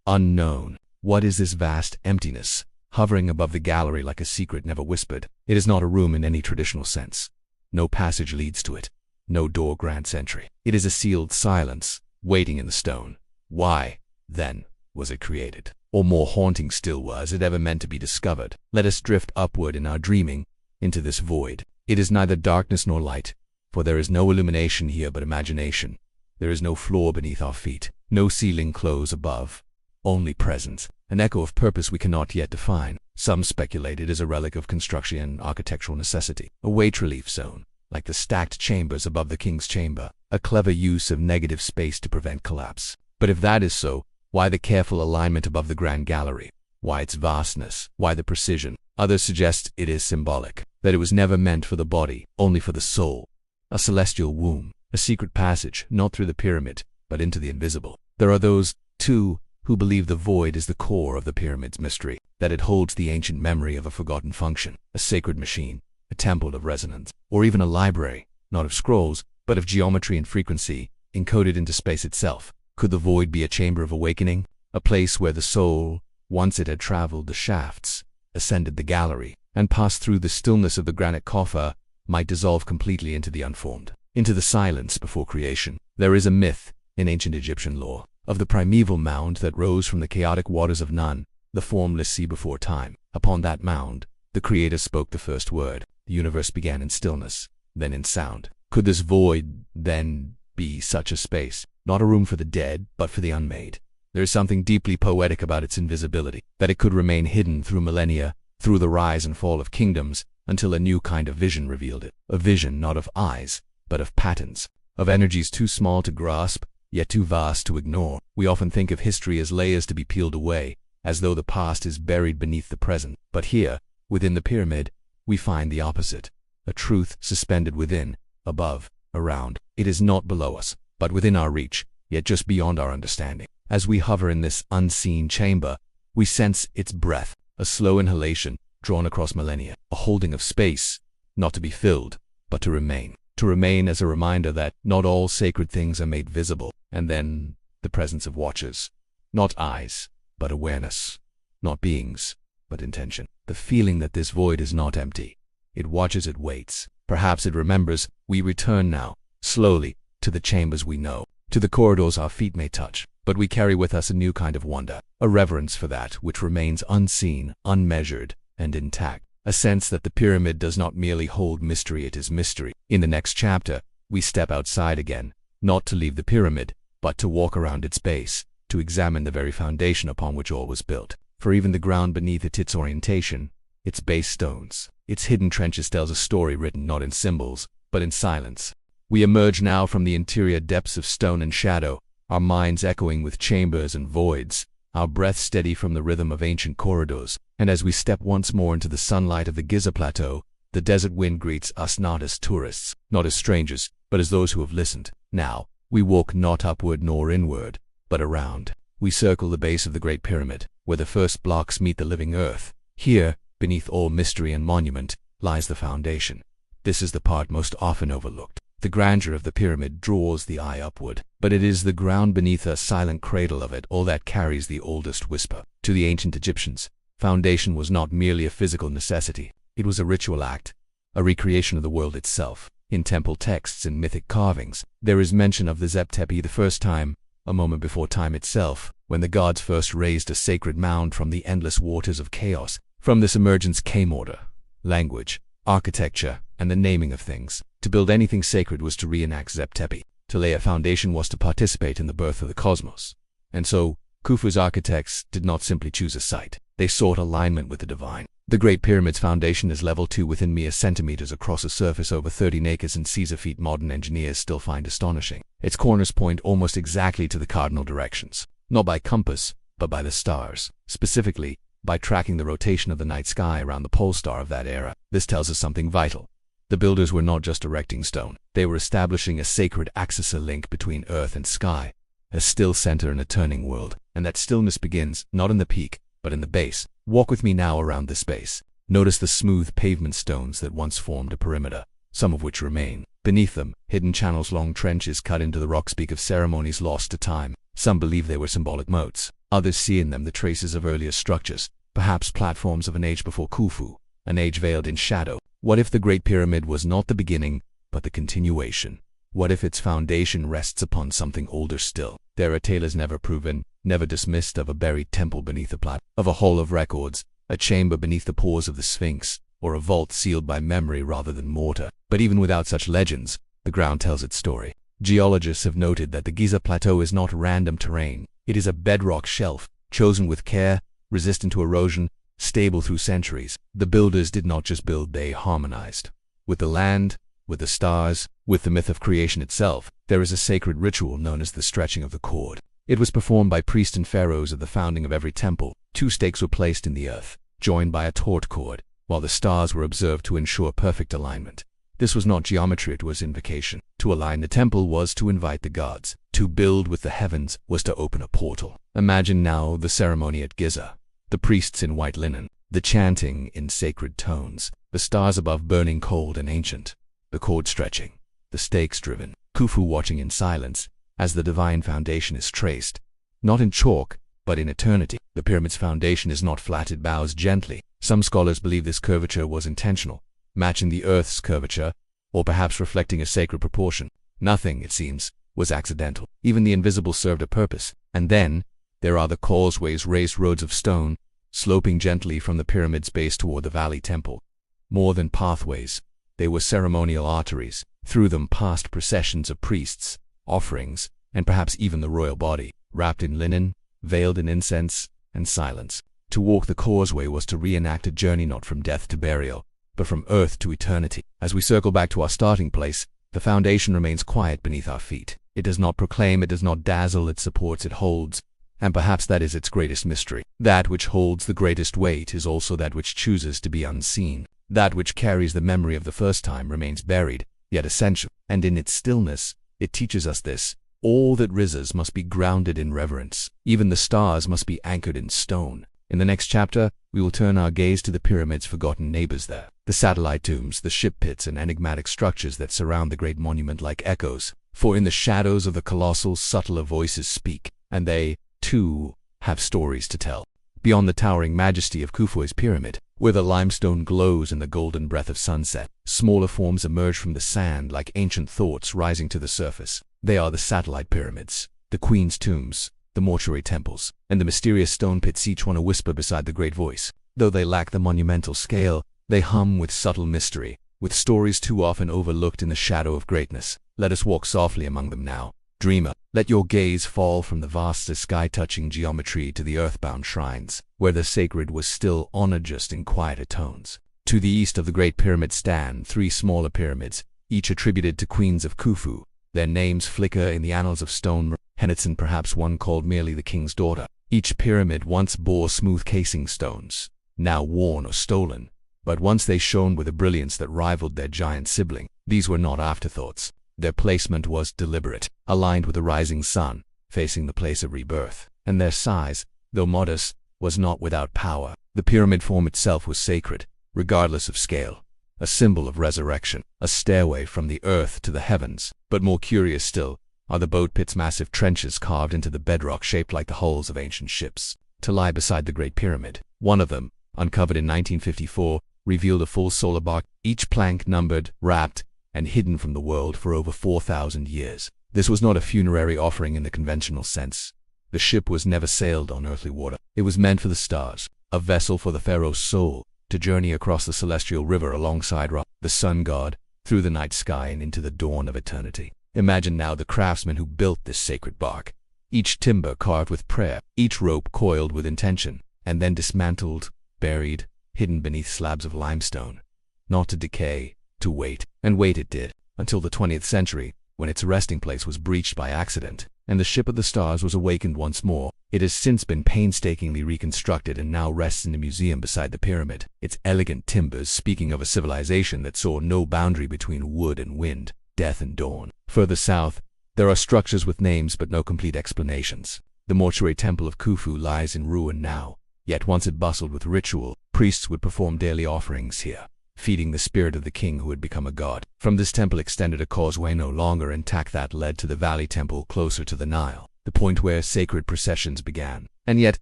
unknown. What is this vast emptiness, hovering above the gallery like a secret never whispered? It is not a room in any traditional sense. No passage leads to it. No door grants entry. It is a sealed silence, waiting in the stone. Why, then, was it created? Or more haunting still, was it ever meant to be discovered? Let us drift upward in our dreaming, into this void. It is neither darkness nor light, for there is no illumination here but imagination. There is no floor beneath our feet, no ceiling close above, only presence, an echo of purpose we cannot yet define. Some speculate it is a relic of construction and architectural necessity, a weight relief zone, like the stacked chambers above the King's chamber. a clever use of negative space to prevent collapse. But if that is so, why the careful alignment above the grand gallery? Why its vastness? Why the precision? Others suggest it is symbolic, that it was never meant for the body, only for the soul. A celestial womb, a secret passage, not through the pyramid, but into the invisible. There are those, too, who believe the void is the core of the pyramid's mystery, that it holds the ancient memory of a forgotten function, a sacred machine, a temple of resonance, or even a library, not of scrolls, but of geometry and frequency, encoded into space itself. Could the void be a chamber of awakening, a place where the soul, once it had traveled the shafts, ascended the gallery, and passed through the stillness of the granite coffer, might dissolve completely into the unformed, into the silence before creation? There is a myth, in ancient Egyptian lore, of the primeval mound that rose from the chaotic waters of Nun, the formless sea before time. Upon that mound, the Creator spoke the first word. The universe began in stillness, then in sound. Could this void, then, be such a space, not a room for the dead, but for the unmade? There is something deeply poetic about its invisibility, that it could remain hidden through millennia, through the rise and fall of kingdoms, until a new kind of vision revealed it. A vision not of eyes, but of patterns, of energies too small to grasp, yet too vast to ignore. We often think of history as layers to be peeled away, as though the past is buried beneath the present. But here, within the pyramid, we find the opposite, a truth suspended within, above, around. It is not below us, but within our reach, yet just beyond our understanding. As we hover in this unseen chamber, we sense its breath, a slow inhalation drawn across millennia, a holding of space, not to be filled, but to remain as a reminder that not all sacred things are made visible. And then the presence of watchers, not eyes, but awareness, not beings, but intention. The feeling that this void is not empty. It watches, it waits. Perhaps it remembers. We return now, slowly, to the chambers we know, to the corridors our feet may touch, but we carry with us a new kind of wonder, a reverence for that which remains unseen, unmeasured, and intact, a sense that the pyramid does not merely hold mystery, it is mystery. In the next chapter, we step outside again, not to leave the pyramid, but to walk around its base, to examine the very foundation upon which all was built. For even the ground beneath it, its orientation, its base stones, its hidden trenches tells a story written not in symbols, but in silence. We emerge now from the interior depths of stone and shadow, our minds echoing with chambers and voids, our breath steady from the rhythm of ancient corridors. And as we step once more into the sunlight of the Giza plateau, the desert wind greets us not as tourists, not as strangers, but as those who have listened. Now, we walk not upward nor inward, but around. We circle the base of the Great Pyramid, where the first blocks meet the living earth. Here, beneath all mystery and monument, lies the foundation. This is the part most often overlooked. The grandeur of the pyramid draws the eye upward, but it is the ground beneath a silent cradle of it all that carries the oldest whisper. To the ancient Egyptians, foundation was not merely a physical necessity. It was a ritual act, a recreation of the world itself. In temple texts and mythic carvings, there is mention of the Zep Tepi, the first time, a moment before time itself, when the gods first raised a sacred mound from the endless waters of chaos. From this emergence came order, language, architecture, and the naming of things. To build anything sacred was to reenact Zep Tepi. To lay a foundation was to participate in the birth of the cosmos. And so, Khufu's architects did not simply choose a site. They sought alignment with the divine. The Great Pyramid's foundation is level 2 within mere centimeters across a surface over 30 acres and Caesar feet modern engineers still find astonishing. Its corners point almost exactly to the cardinal directions, not by compass, but by the stars. Specifically, by tracking the rotation of the night sky around the pole star of that era. This tells us something vital. The builders were not just erecting stone. They were establishing a sacred axis, a link between earth and sky, a still center in a turning world. And that stillness begins, not in the peak, but in the base. Walk with me now around this base. Notice the smooth pavement stones that once formed a perimeter, some of which remain. Beneath them, hidden channels, long trenches cut into the rock speak of ceremonies lost to time. Some believe they were symbolic moats. Others see in them the traces of earlier structures, perhaps platforms of an age before Khufu, an age veiled in shadow. What if the Great Pyramid was not the beginning, but the continuation? What if its foundation rests upon something older still? There are tales never proven, never dismissed, of a buried temple beneath a plat, of a hall of records, a chamber beneath the pores of the Sphinx, or a vault sealed by memory rather than mortar. But even without such legends, the ground tells its story. Geologists have noted that the Giza Plateau is not random terrain. It is a bedrock shelf, chosen with care, resistant to erosion, stable through centuries. The builders did not just build, they harmonized with the land, with the stars, with the myth of creation itself. There is a sacred ritual known as the stretching of the cord. It was performed by priests and pharaohs at the founding of every temple. 2 stakes were placed in the earth, joined by a taut cord, while the stars were observed to ensure perfect alignment. This was not geometry, it was invocation. To align the temple was to invite the gods. To build with the heavens was to open a portal. Imagine now the ceremony at Giza. The priests in white linen, the chanting in sacred tones, the stars above burning cold and ancient, the cord stretching, the stakes driven, Khufu watching in silence as the divine foundation is traced, not in chalk, but in eternity. The pyramid's foundation is not flat, it bows gently. Some scholars believe this curvature was intentional, matching the Earth's curvature, or perhaps reflecting a sacred proportion. Nothing, it seems, was accidental. Even the invisible served a purpose. And then, there are the causeways, raised roads of stone, sloping gently from the pyramid's base toward the valley temple. More than pathways, they were ceremonial arteries. Through them passed processions of priests, offerings, and perhaps even the royal body, wrapped in linen, veiled in incense and silence. To walk the causeway was to reenact a journey not from death to burial, but from earth to eternity. As we circle back to our starting place, the foundation remains quiet beneath our feet. It does not proclaim, it does not dazzle, it supports, it holds. And perhaps that is its greatest mystery. That which holds the greatest weight is also that which chooses to be unseen. That which carries the memory of the first time remains buried, yet essential. And in its stillness, it teaches us this: all that rises must be grounded in reverence. Even the stars must be anchored in stone. In the next chapter, we will turn our gaze to the pyramid's forgotten neighbors there. The satellite tombs, the ship pits, and enigmatic structures that surround the great monument like echoes. For in the shadows of the colossal, subtler voices speak, and they, too, have stories to tell. Beyond the towering majesty of Khufu's pyramid, where the limestone glows in the golden breath of sunset, smaller forms emerge from the sand like ancient thoughts rising to the surface. They are the satellite pyramids, the queen's tombs, the mortuary temples, and the mysterious stone pits, each one a whisper beside the great voice. Though they lack the monumental scale, they hum with subtle mystery, with stories too often overlooked in the shadow of greatness. Let us walk softly among them now. Dreamer, let your gaze fall from the vast sky-touching geometry to the earthbound shrines, where the sacred was still honored just in quieter tones. To the east of the Great Pyramid stand 3 smaller pyramids, each attributed to queens of Khufu. Their names flicker in the annals of stone, Henitsan, perhaps one called merely the king's daughter. Each pyramid once bore smooth casing stones, now worn or stolen, but once they shone with a brilliance that rivaled their giant sibling. These were not afterthoughts. Their placement was deliberate, aligned with the rising sun, facing the place of rebirth. And their size, though modest, was not without power. The pyramid form itself was sacred, regardless of scale, a symbol of resurrection, a stairway from the earth to the heavens. But more curious still are the boat pits, massive trenches carved into the bedrock shaped like the hulls of ancient ships, to lie beside the Great Pyramid. One of them, uncovered in 1954, revealed a full solar bark, each plank numbered, wrapped, and hidden from the world for over 4,000 years. This was not a funerary offering in the conventional sense. The ship was never sailed on earthly water. It was meant for the stars, a vessel for the pharaoh's soul, to journey across the celestial river alongside Ra, the sun god, through the night sky and into the dawn of eternity. Imagine now the craftsmen who built this sacred bark, each timber carved with prayer, each rope coiled with intention, and then dismantled, buried, hidden beneath slabs of limestone, not to decay, to wait. And wait it did, until the 20th century, when its resting place was breached by accident, and the ship of the stars was awakened once more. It has since been painstakingly reconstructed and now rests in a museum beside the pyramid, its elegant timbers speaking of a civilization that saw no boundary between wood and wind, death and dawn. Further south, there are structures with names but no complete explanations. The mortuary temple of Khufu lies in ruin now, yet once it bustled with ritual. Priests would perform daily offerings here, feeding the spirit of the king who had become a god. From this temple extended a causeway no longer intact that led to the valley temple closer to the Nile, the point where sacred processions began. And yet,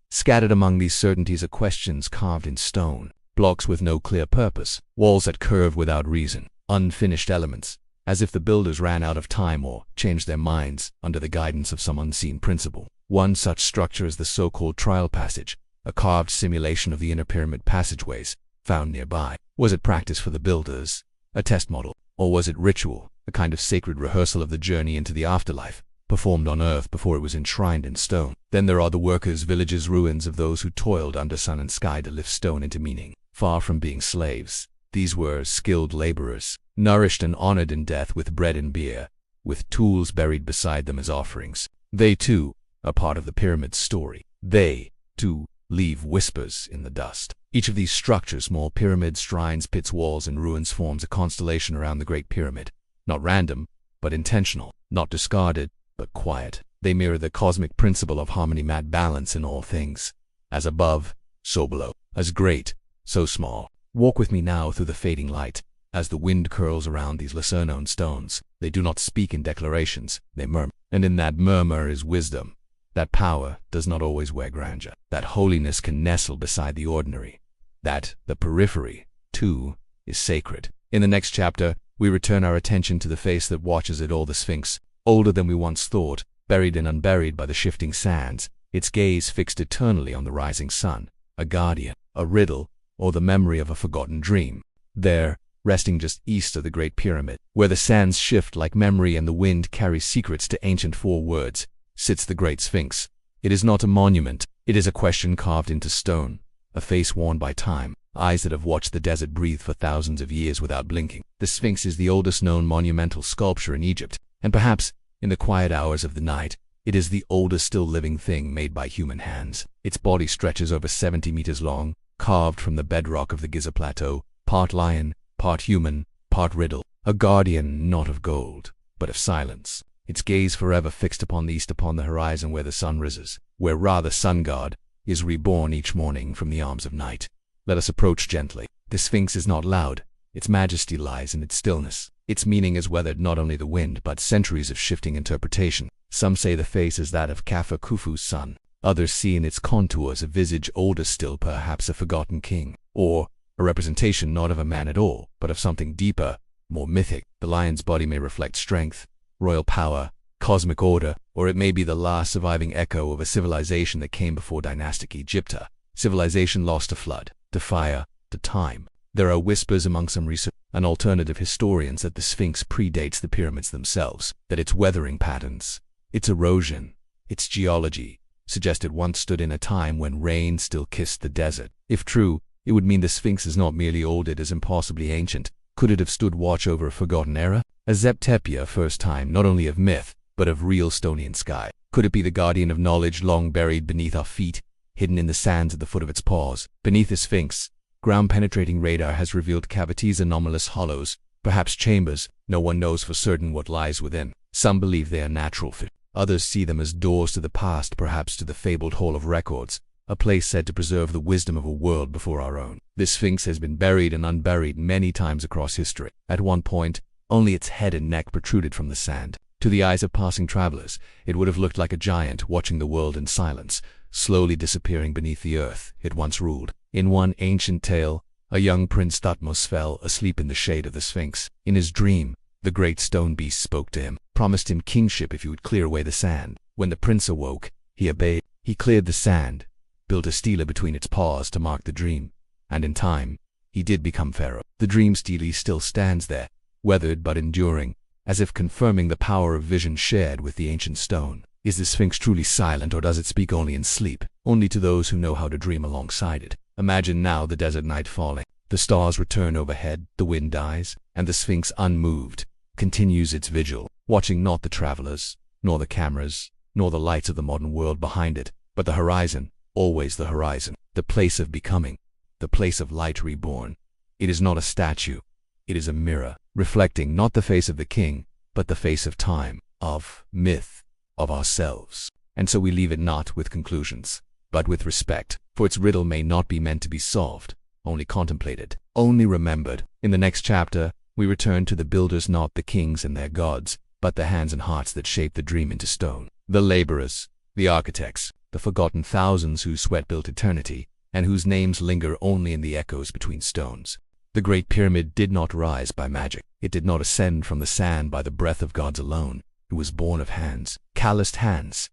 scattered among these certainties are questions carved in stone, blocks with no clear purpose, walls that curve without reason, unfinished elements, as if the builders ran out of time or changed their minds under the guidance of some unseen principle. One such structure is the so-called trial passage, a carved simulation of the inner pyramid passageways, found nearby. Was it practice for the builders, a test model, or was it ritual, a kind of sacred rehearsal of the journey into the afterlife, performed on earth before it was enshrined in stone? Then there are the workers' villages, ruins of those who toiled under sun and sky to lift stone into meaning. Far from being slaves, These were skilled laborers, nourished and honored in death with bread and beer, with tools buried beside them as offerings. They, too, are part of the pyramid's story. They, too, leave whispers in the dust. Each of these structures, small pyramids, shrines, pits, walls, and ruins, forms a constellation around the Great Pyramid. Not random, but intentional. Not discarded, but quiet. They mirror the cosmic principle of harmony, balance in all things. As above, so below. As great, so small. Walk with me now through the fading light. As the wind curls around these lesser-known stones, they do not speak in declarations, they murmur. And in that murmur is wisdom. That power does not always wear grandeur. That holiness can nestle beside the ordinary. That the periphery, too, is sacred. In the next chapter, we return our attention to the face that watches it all, the Sphinx, older than we once thought, buried and unburied by the shifting sands, its gaze fixed eternally on the rising sun, a guardian, a riddle, or the memory of a forgotten dream. There, resting just east of the Great Pyramid, where the sands shift like memory and the wind carries secrets to ancient forewords, sits the Great Sphinx. It is not a monument, it is a question carved into stone, a face worn by time, eyes that have watched the desert breathe for thousands of years without blinking. The Sphinx is the oldest known monumental sculpture in Egypt, and perhaps, in the quiet hours of the night, it is the oldest still living thing made by human hands. Its body stretches over 70 meters long, carved from the bedrock of the Giza Plateau, part lion, part human, part riddle, a guardian not of gold, but of silence. Its gaze forever fixed upon the east, upon the horizon where the sun rises, where Ra, the sun god, is reborn each morning from the arms of night. Let us approach gently. The Sphinx is not loud. Its majesty lies in its stillness. Its meaning has weathered not only the wind, but centuries of shifting interpretation. Some say the face is that of Kafa Khufu's son. Others see in its contours a visage older still, perhaps a forgotten king, or a representation not of a man at all, but of something deeper, more mythic. The lion's body may reflect strength, royal power, cosmic order, or it may be the last surviving echo of a civilization that came before dynastic Egypt, civilization lost to flood, to fire, to time. There are whispers among some researchers and alternative historians that the Sphinx predates the pyramids themselves, that its weathering patterns, its erosion, its geology, suggest it once stood in a time when rain still kissed the desert. If true, it would mean the Sphinx is not merely old, it is impossibly ancient. Could it have stood watch over a forgotten era? A Zeptepia, first time not only of myth, but of real Stonian sky. Could it be the guardian of knowledge long buried beneath our feet, hidden in the sands at the foot of its paws? Beneath the Sphinx, ground-penetrating radar has revealed cavities, anomalous hollows, perhaps chambers. No one knows for certain what lies within. Some believe they are natural fit. Others see them as doors to the past, perhaps to the fabled Hall of Records, a place said to preserve the wisdom of a world before our own. This Sphinx has been buried and unburied many times across history. At one point, only its head and neck protruded from the sand. To the eyes of passing travelers, it would have looked like a giant watching the world in silence, slowly disappearing beneath the earth it once ruled. In one ancient tale, a young prince Thutmose fell asleep in the shade of the Sphinx. In his dream, the great stone beast spoke to him, promised him kingship if he would clear away the sand. When the prince awoke, he obeyed. He cleared the sand, built a stele between its paws to mark the dream, and in time, he did become pharaoh. The dream stele still stands there, weathered but enduring, as if confirming the power of vision shared with the ancient stone. Is the Sphinx truly silent, or does it speak only in sleep, only to those who know how to dream alongside it? Imagine now the desert night falling. The stars return overhead, the wind dies, and the Sphinx, unmoved, continues its vigil, watching not the travelers, nor the cameras, nor the lights of the modern world behind it, but the horizon, always the horizon, the place of becoming, the place of light reborn. It is not a statue, it is a mirror, reflecting not the face of the king, but the face of time, of myth, of ourselves. And so we leave it not with conclusions, but with respect, for its riddle may not be meant to be solved, only contemplated, only remembered. In the next chapter, we return to the builders, not the kings and their gods, but the hands and hearts that shape the dream into stone. The laborers, the architects, the forgotten thousands whose sweat built eternity, and whose names linger only in the echoes between stones. The Great Pyramid did not rise by magic. It did not ascend from the sand by the breath of gods alone. It was born of hands, calloused hands,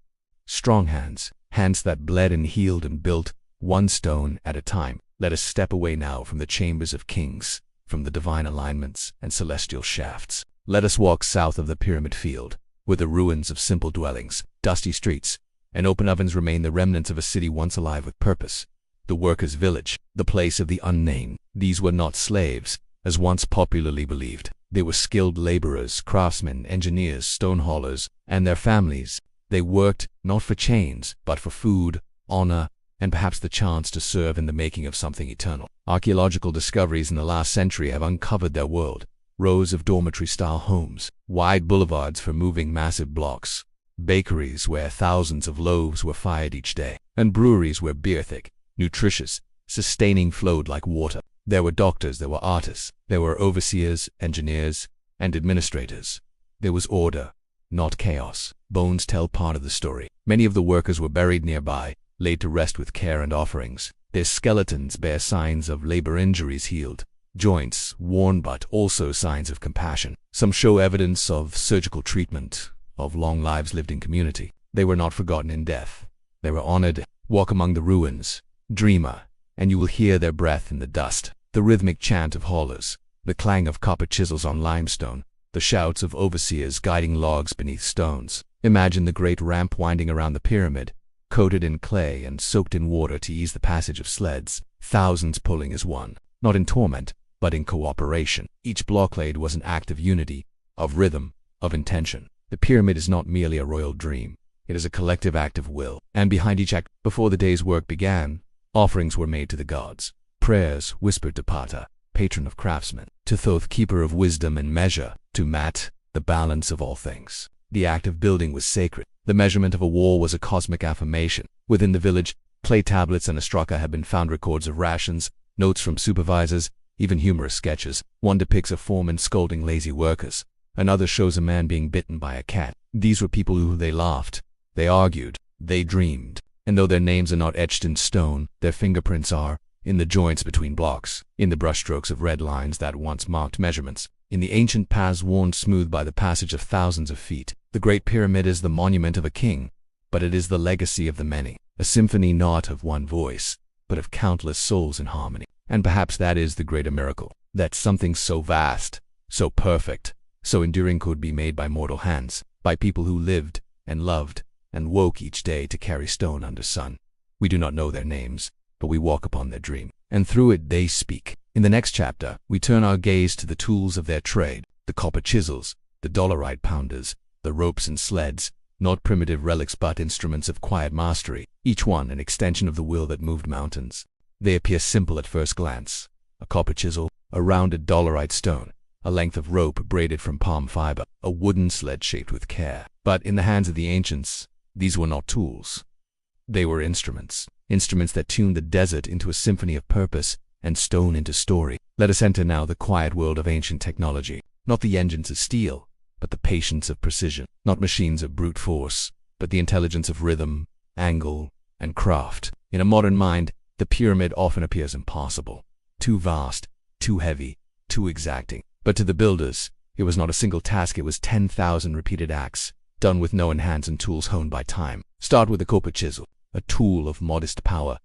strong hands, hands that bled and healed and built, one stone at a time. Let us step away now from the chambers of kings, from the divine alignments and celestial shafts. Let us walk south of the pyramid field, where the ruins of simple dwellings, dusty streets, and open ovens remain, the remnants of a city once alive with purpose. The workers' village, the place of the unnamed. These were not slaves, as once popularly believed. They were skilled laborers, craftsmen, engineers, stone haulers, and their families. They worked not for chains, but for food, honor, and perhaps the chance to serve in the making of something eternal. Archaeological discoveries in the last century have uncovered their world. Rows of dormitory-style homes, wide boulevards for moving massive blocks, bakeries where thousands of loaves were fired each day, and breweries where beer thick, nutritious, sustaining flowed like water. There were doctors, there were artists, there were overseers, engineers, and administrators. There was order, not chaos. Bones tell part of the story. Many of the workers were buried nearby, laid to rest with care and offerings. Their skeletons bear signs of labor injuries healed, joints worn, but also signs of compassion. Some show evidence of surgical treatment, of long lives lived in community. They were not forgotten in death. They were honored. Walk among the ruins, dreamer, and you will hear their breath in the dust. The rhythmic chant of haulers, the clang of copper chisels on limestone, the shouts of overseers guiding logs beneath stones. Imagine the great ramp winding around the pyramid, coated in clay and soaked in water to ease the passage of sleds, thousands pulling as one, not in torment, but in cooperation. Each block laid was an act of unity, of rhythm, of intention. The pyramid is not merely a royal dream. It is a collective act of will. And behind each act, before the day's work began, offerings were made to the gods. Prayers whispered to Pata, patron of craftsmen, to Thoth, keeper of wisdom and measure, to Mat, the balance of all things. The act of building was sacred. The measurement of a wall was a cosmic affirmation. Within the village, clay tablets and ostraka have been found, records of rations, notes from supervisors, even humorous sketches. One depicts a foreman scolding lazy workers. Another shows a man being bitten by a cat. These were people who they laughed, they argued, they dreamed. And though their names are not etched in stone, their fingerprints are, in the joints between blocks, in the brushstrokes of red lines that once marked measurements, in the ancient paths worn smooth by the passage of thousands of feet. The Great Pyramid is the monument of a king, but it is the legacy of the many, a symphony not of one voice, but of countless souls in harmony. And perhaps that is the greater miracle, that something so vast, so perfect, so enduring could be made by mortal hands, by people who lived and loved and woke each day to carry stone under sun. We do not know their names, but we walk upon their dream, and through it they speak. In the next chapter, we turn our gaze to the tools of their trade, the copper chisels, the dolerite pounders, the ropes and sleds, not primitive relics but instruments of quiet mastery, each one an extension of the will that moved mountains. They appear simple at first glance. A copper chisel, a rounded dolerite stone, a length of rope braided from palm fiber, a wooden sled shaped with care. But in the hands of the ancients, these were not tools. They were instruments. Instruments that tuned the desert into a symphony of purpose and stone into story. Let us enter now the quiet world of ancient technology. Not the engines of steel, but the patience of precision. Not machines of brute force, but the intelligence of rhythm, angle, and craft. In a modern mind, the pyramid often appears impossible. Too vast, too heavy, too exacting. But to the builders, it was not a single task, it was 10,000 repeated acts, done with known hands and tools honed by time. Start with the copper chisel, a tool of modest power.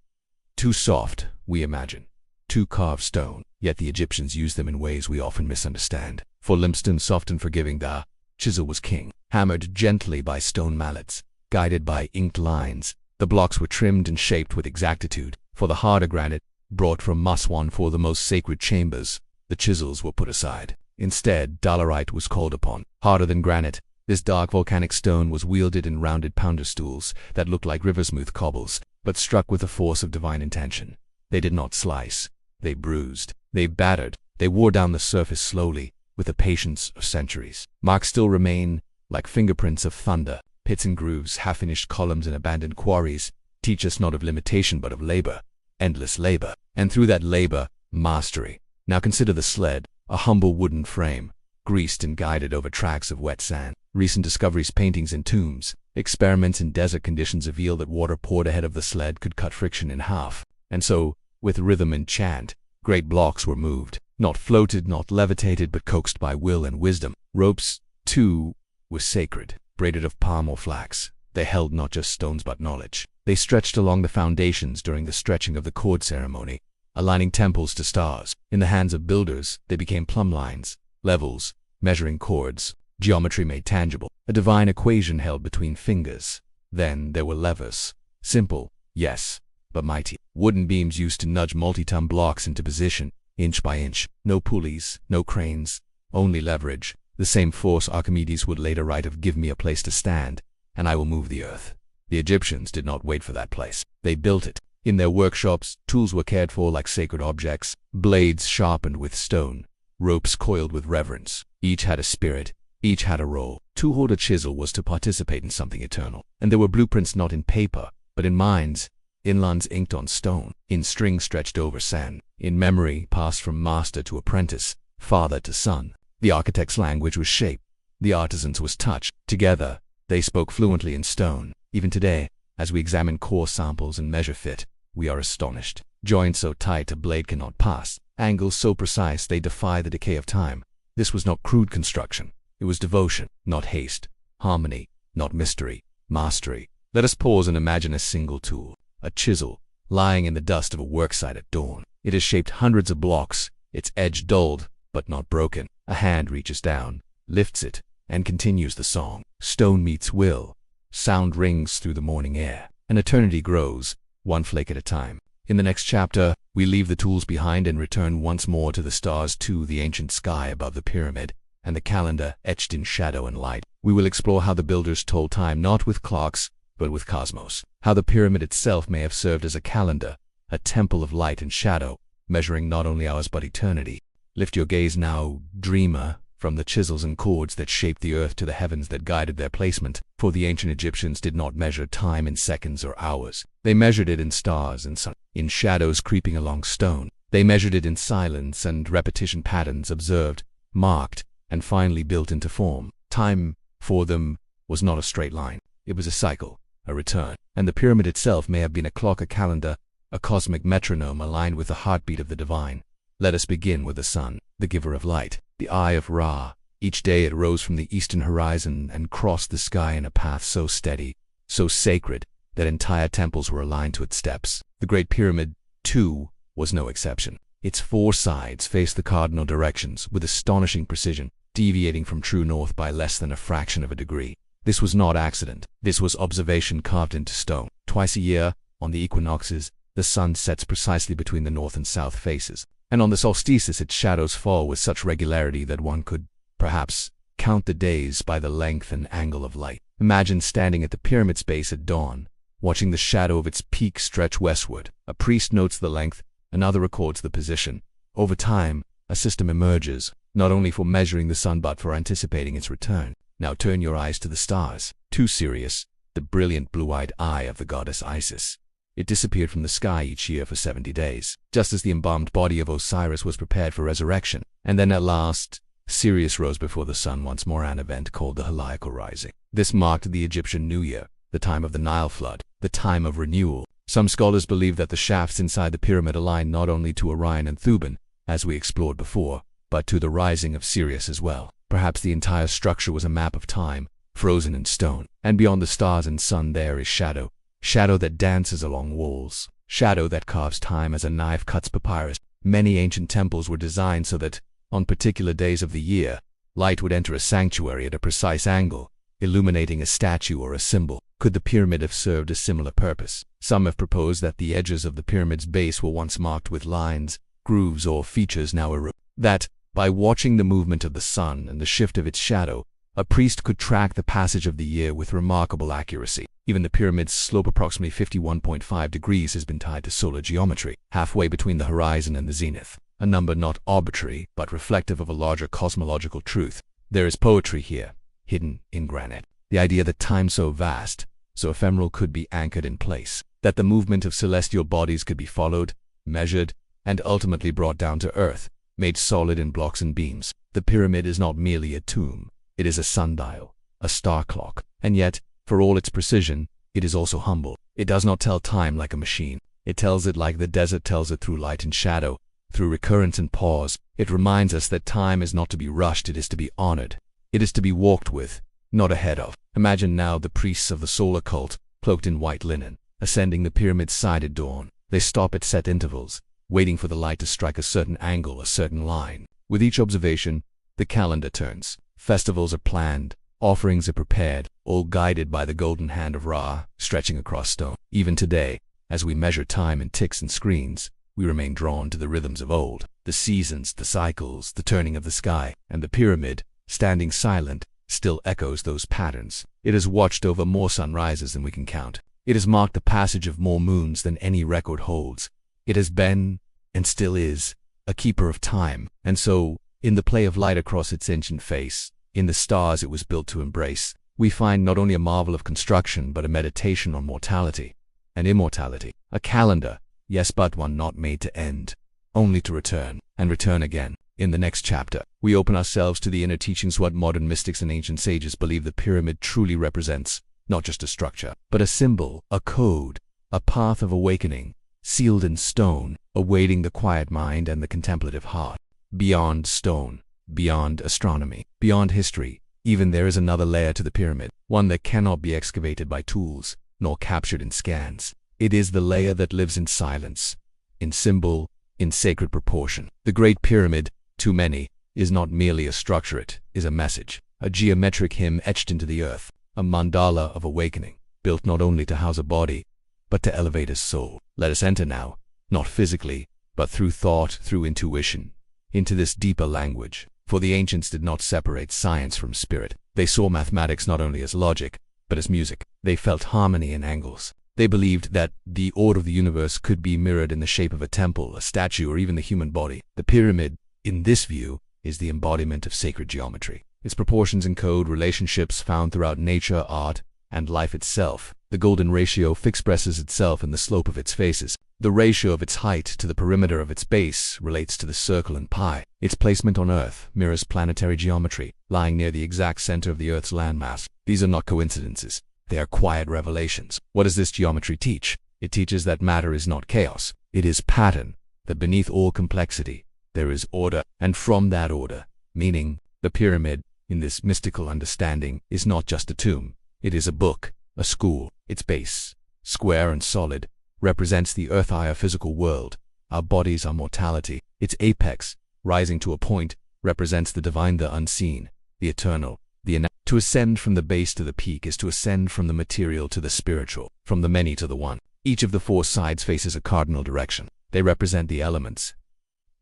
Too soft, we imagine. Too carved stone, yet the Egyptians used them in ways we often misunderstand. For limestone soft and forgiving, the chisel was king. Hammered gently by stone mallets, guided by inked lines, the blocks were trimmed and shaped with exactitude. For the harder granite, brought from Maswan for the most sacred chambers, the chisels were put aside. Instead, dolerite was called upon. Harder than granite, this dark volcanic stone was wielded in rounded pounder stools that looked like river-smooth cobbles, but struck with the force of divine intention. They did not slice. They bruised. They battered. They wore down the surface slowly, with the patience of centuries. Marks still remain, like fingerprints of thunder. Pits and grooves, half-finished columns and abandoned quarries, teach us not of limitation but of labor. Endless labor. And through that labor, mastery. Now consider the sled, a humble wooden frame, greased and guided over tracks of wet sand. Recent discoveries, paintings in tombs, experiments in desert conditions reveal that water poured ahead of the sled could cut friction in half. And so, with rhythm and chant, great blocks were moved, not floated, not levitated, but coaxed by will and wisdom. Ropes, too, were sacred, braided of palm or flax. They held not just stones but knowledge. They stretched along the foundations during the stretching of the cord ceremony, aligning temples to stars. In the hands of builders, they became plumb lines, levels, measuring cords, geometry made tangible, a divine equation held between fingers. Then there were levers, simple, yes, but mighty. Wooden beams used to nudge multi-ton blocks into position. inch by inch. No pulleys, no cranes, only leverage. The same force Archimedes would later write of "Give me a place to stand, and I will move the earth." The Egyptians did not wait for that place. They built it. In their workshops, tools were cared for like sacred objects, blades sharpened with stone, ropes coiled with reverence. Each had a spirit, each had a role. To hold a chisel was to participate in something eternal. And there were blueprints not in paper, but in minds, in lines inked on stone, in strings stretched over sand, in memory passed from master to apprentice, father to son. The architect's language was shape, the artisan's was touch. Together, they spoke fluently in stone. Even today, as we examine core samples and measure fit, we are astonished. Joints so tight a blade cannot pass, angles so precise they defy the decay of time. This was not crude construction. It was devotion, not haste, harmony, not mystery, mastery. Let us pause and imagine a single tool, a chisel, lying in the dust of a worksite at dawn. It has shaped hundreds of blocks, its edge dulled, but not broken. A hand reaches down, lifts it, and continues the song. Stone meets will. Sound rings through the morning air. An eternity grows, one flake at a time. In the next chapter, we leave the tools behind and return once more to the stars, to the ancient sky above the pyramid, and the calendar etched in shadow and light. We will explore how the builders told time not with clocks, but with cosmos. How the pyramid itself may have served as a calendar, a temple of light and shadow, measuring not only hours but eternity. Lift your gaze now, dreamer, from the chisels and cords that shaped the earth to the heavens that guided their placement. For the ancient Egyptians did not measure time in seconds or hours. They measured it in stars and sun, in shadows creeping along stone. They measured it in silence and repetition, patterns observed, marked, and finally built into form. Time, for them, was not a straight line. It was a cycle, a return. And the pyramid itself may have been a clock, a calendar, a cosmic metronome aligned with the heartbeat of the divine. Let us begin with the sun, the giver of light, the eye of Ra. Each day it rose from the eastern horizon and crossed the sky in a path so steady, so sacred, that entire temples were aligned to its steps. The Great Pyramid, too, was no exception. Its four sides faced the cardinal directions with astonishing precision, deviating from true north by less than a fraction of a degree. This was not accident. This was observation carved into stone. Twice a year, on the equinoxes, the sun sets precisely between the north and south faces, and on the solstices its shadows fall with such regularity that one could, perhaps, count the days by the length and angle of light. Imagine standing at the pyramid's base at dawn, watching the shadow of its peak stretch westward. A priest notes the length, another records the position. Over time, a system emerges, not only for measuring the sun but for anticipating its return. Now turn your eyes to the stars. To Sirius, the brilliant blue-eyed eye of the goddess Isis. It disappeared from the sky each year for 70 days, just as the embalmed body of Osiris was prepared for resurrection. And then at last, Sirius rose before the sun once more, an event called the Heliacal Rising. This marked the Egyptian New Year, the time of the Nile flood, the time of renewal. Some scholars believe that the shafts inside the pyramid aligned not only to Orion and Thuban, as we explored before, but to the rising of Sirius as well. Perhaps the entire structure was a map of time, frozen in stone. And beyond the stars and sun there is shadow. Shadow that dances along walls. Shadow that carves time as a knife cuts papyrus. Many ancient temples were designed so that, on particular days of the year, light would enter a sanctuary at a precise angle, illuminating a statue or a symbol. Could the pyramid have served a similar purpose? Some have proposed that the edges of the pyramid's base were once marked with lines, grooves, or features now erased. That, by watching the movement of the sun and the shift of its shadow, a priest could track the passage of the year with remarkable accuracy. Even the pyramid's slope, approximately 51.5 degrees, has been tied to solar geometry, halfway between the horizon and the zenith. A number not arbitrary, but reflective of a larger cosmological truth. There is poetry here, hidden in granite. The idea that time so vast, so ephemeral, could be anchored in place. That the movement of celestial bodies could be followed, measured, and ultimately brought down to earth, made solid in blocks and beams. The pyramid is not merely a tomb. It is a sundial, a star clock. And yet, for all its precision, it is also humble. It does not tell time like a machine. It tells it like the desert tells it, through light and shadow, through recurrence and pause. It reminds us that time is not to be rushed, it is to be honored. It is to be walked with, not ahead of. Imagine now the priests of the solar cult, cloaked in white linen, ascending the pyramid's side at dawn. They stop at set intervals, waiting for the light to strike a certain angle, a certain line. With each observation, the calendar turns. Festivals are planned, offerings are prepared, all guided by the golden hand of Ra, stretching across stone. Even today, as we measure time in ticks and screens, we remain drawn to the rhythms of old, the seasons, the cycles, the turning of the sky, and the pyramid, standing silent, still echoes those patterns. It has watched over more sunrises than we can count. It has marked the passage of more moons than any record holds. It has been, and still is, a keeper of time. And so, in the play of light across its ancient face, in the stars it was built to embrace, we find not only a marvel of construction but a meditation on mortality and immortality. A calendar, yes, but one not made to end, only to return, and return again. In the next chapter, we open ourselves to the inner teachings what modern mystics and ancient sages believe the pyramid truly represents, not just a structure, but a symbol, a code, a path of awakening, sealed in stone, awaiting the quiet mind and the contemplative heart. Beyond stone, beyond astronomy, beyond history, even there is another layer to the pyramid, one that cannot be excavated by tools, nor captured in scans. It is the layer that lives in silence, in symbol, in sacred proportion. The Great Pyramid, to many, is not merely a structure, it is a message, a geometric hymn etched into the earth, a mandala of awakening, built not only to house a body, but to elevate a soul. Let us enter now, not physically, but through thought, through intuition, into this deeper language. For the ancients did not separate science from spirit. They saw mathematics not only as logic, but as music. They felt harmony in angles. They believed that the order of the universe could be mirrored in the shape of a temple, a statue, or even the human body. The pyramid, in this view, is the embodiment of sacred geometry. Its proportions encode relationships found throughout nature, art, and life itself. The golden ratio expresses itself in the slope of its faces. The ratio of its height to the perimeter of its base relates to the circle and pi. Its placement on Earth mirrors planetary geometry, lying near the exact center of the Earth's landmass. These are not coincidences. They are quiet revelations. What does this geometry teach? It teaches that matter is not chaos. It is pattern, that beneath all complexity, there is order, and from that order, meaning, the pyramid, in this mystical understanding, is not just a tomb. It is a book, a school. Its base, square and solid, represents the earth-higher physical world, our bodies, our mortality. Its apex, rising to a point, represents the divine, the unseen, the eternal, the To ascend from the base to the peak is to ascend from the material to the spiritual, from the many to the one. Each of the four sides faces a cardinal direction. They represent the elements,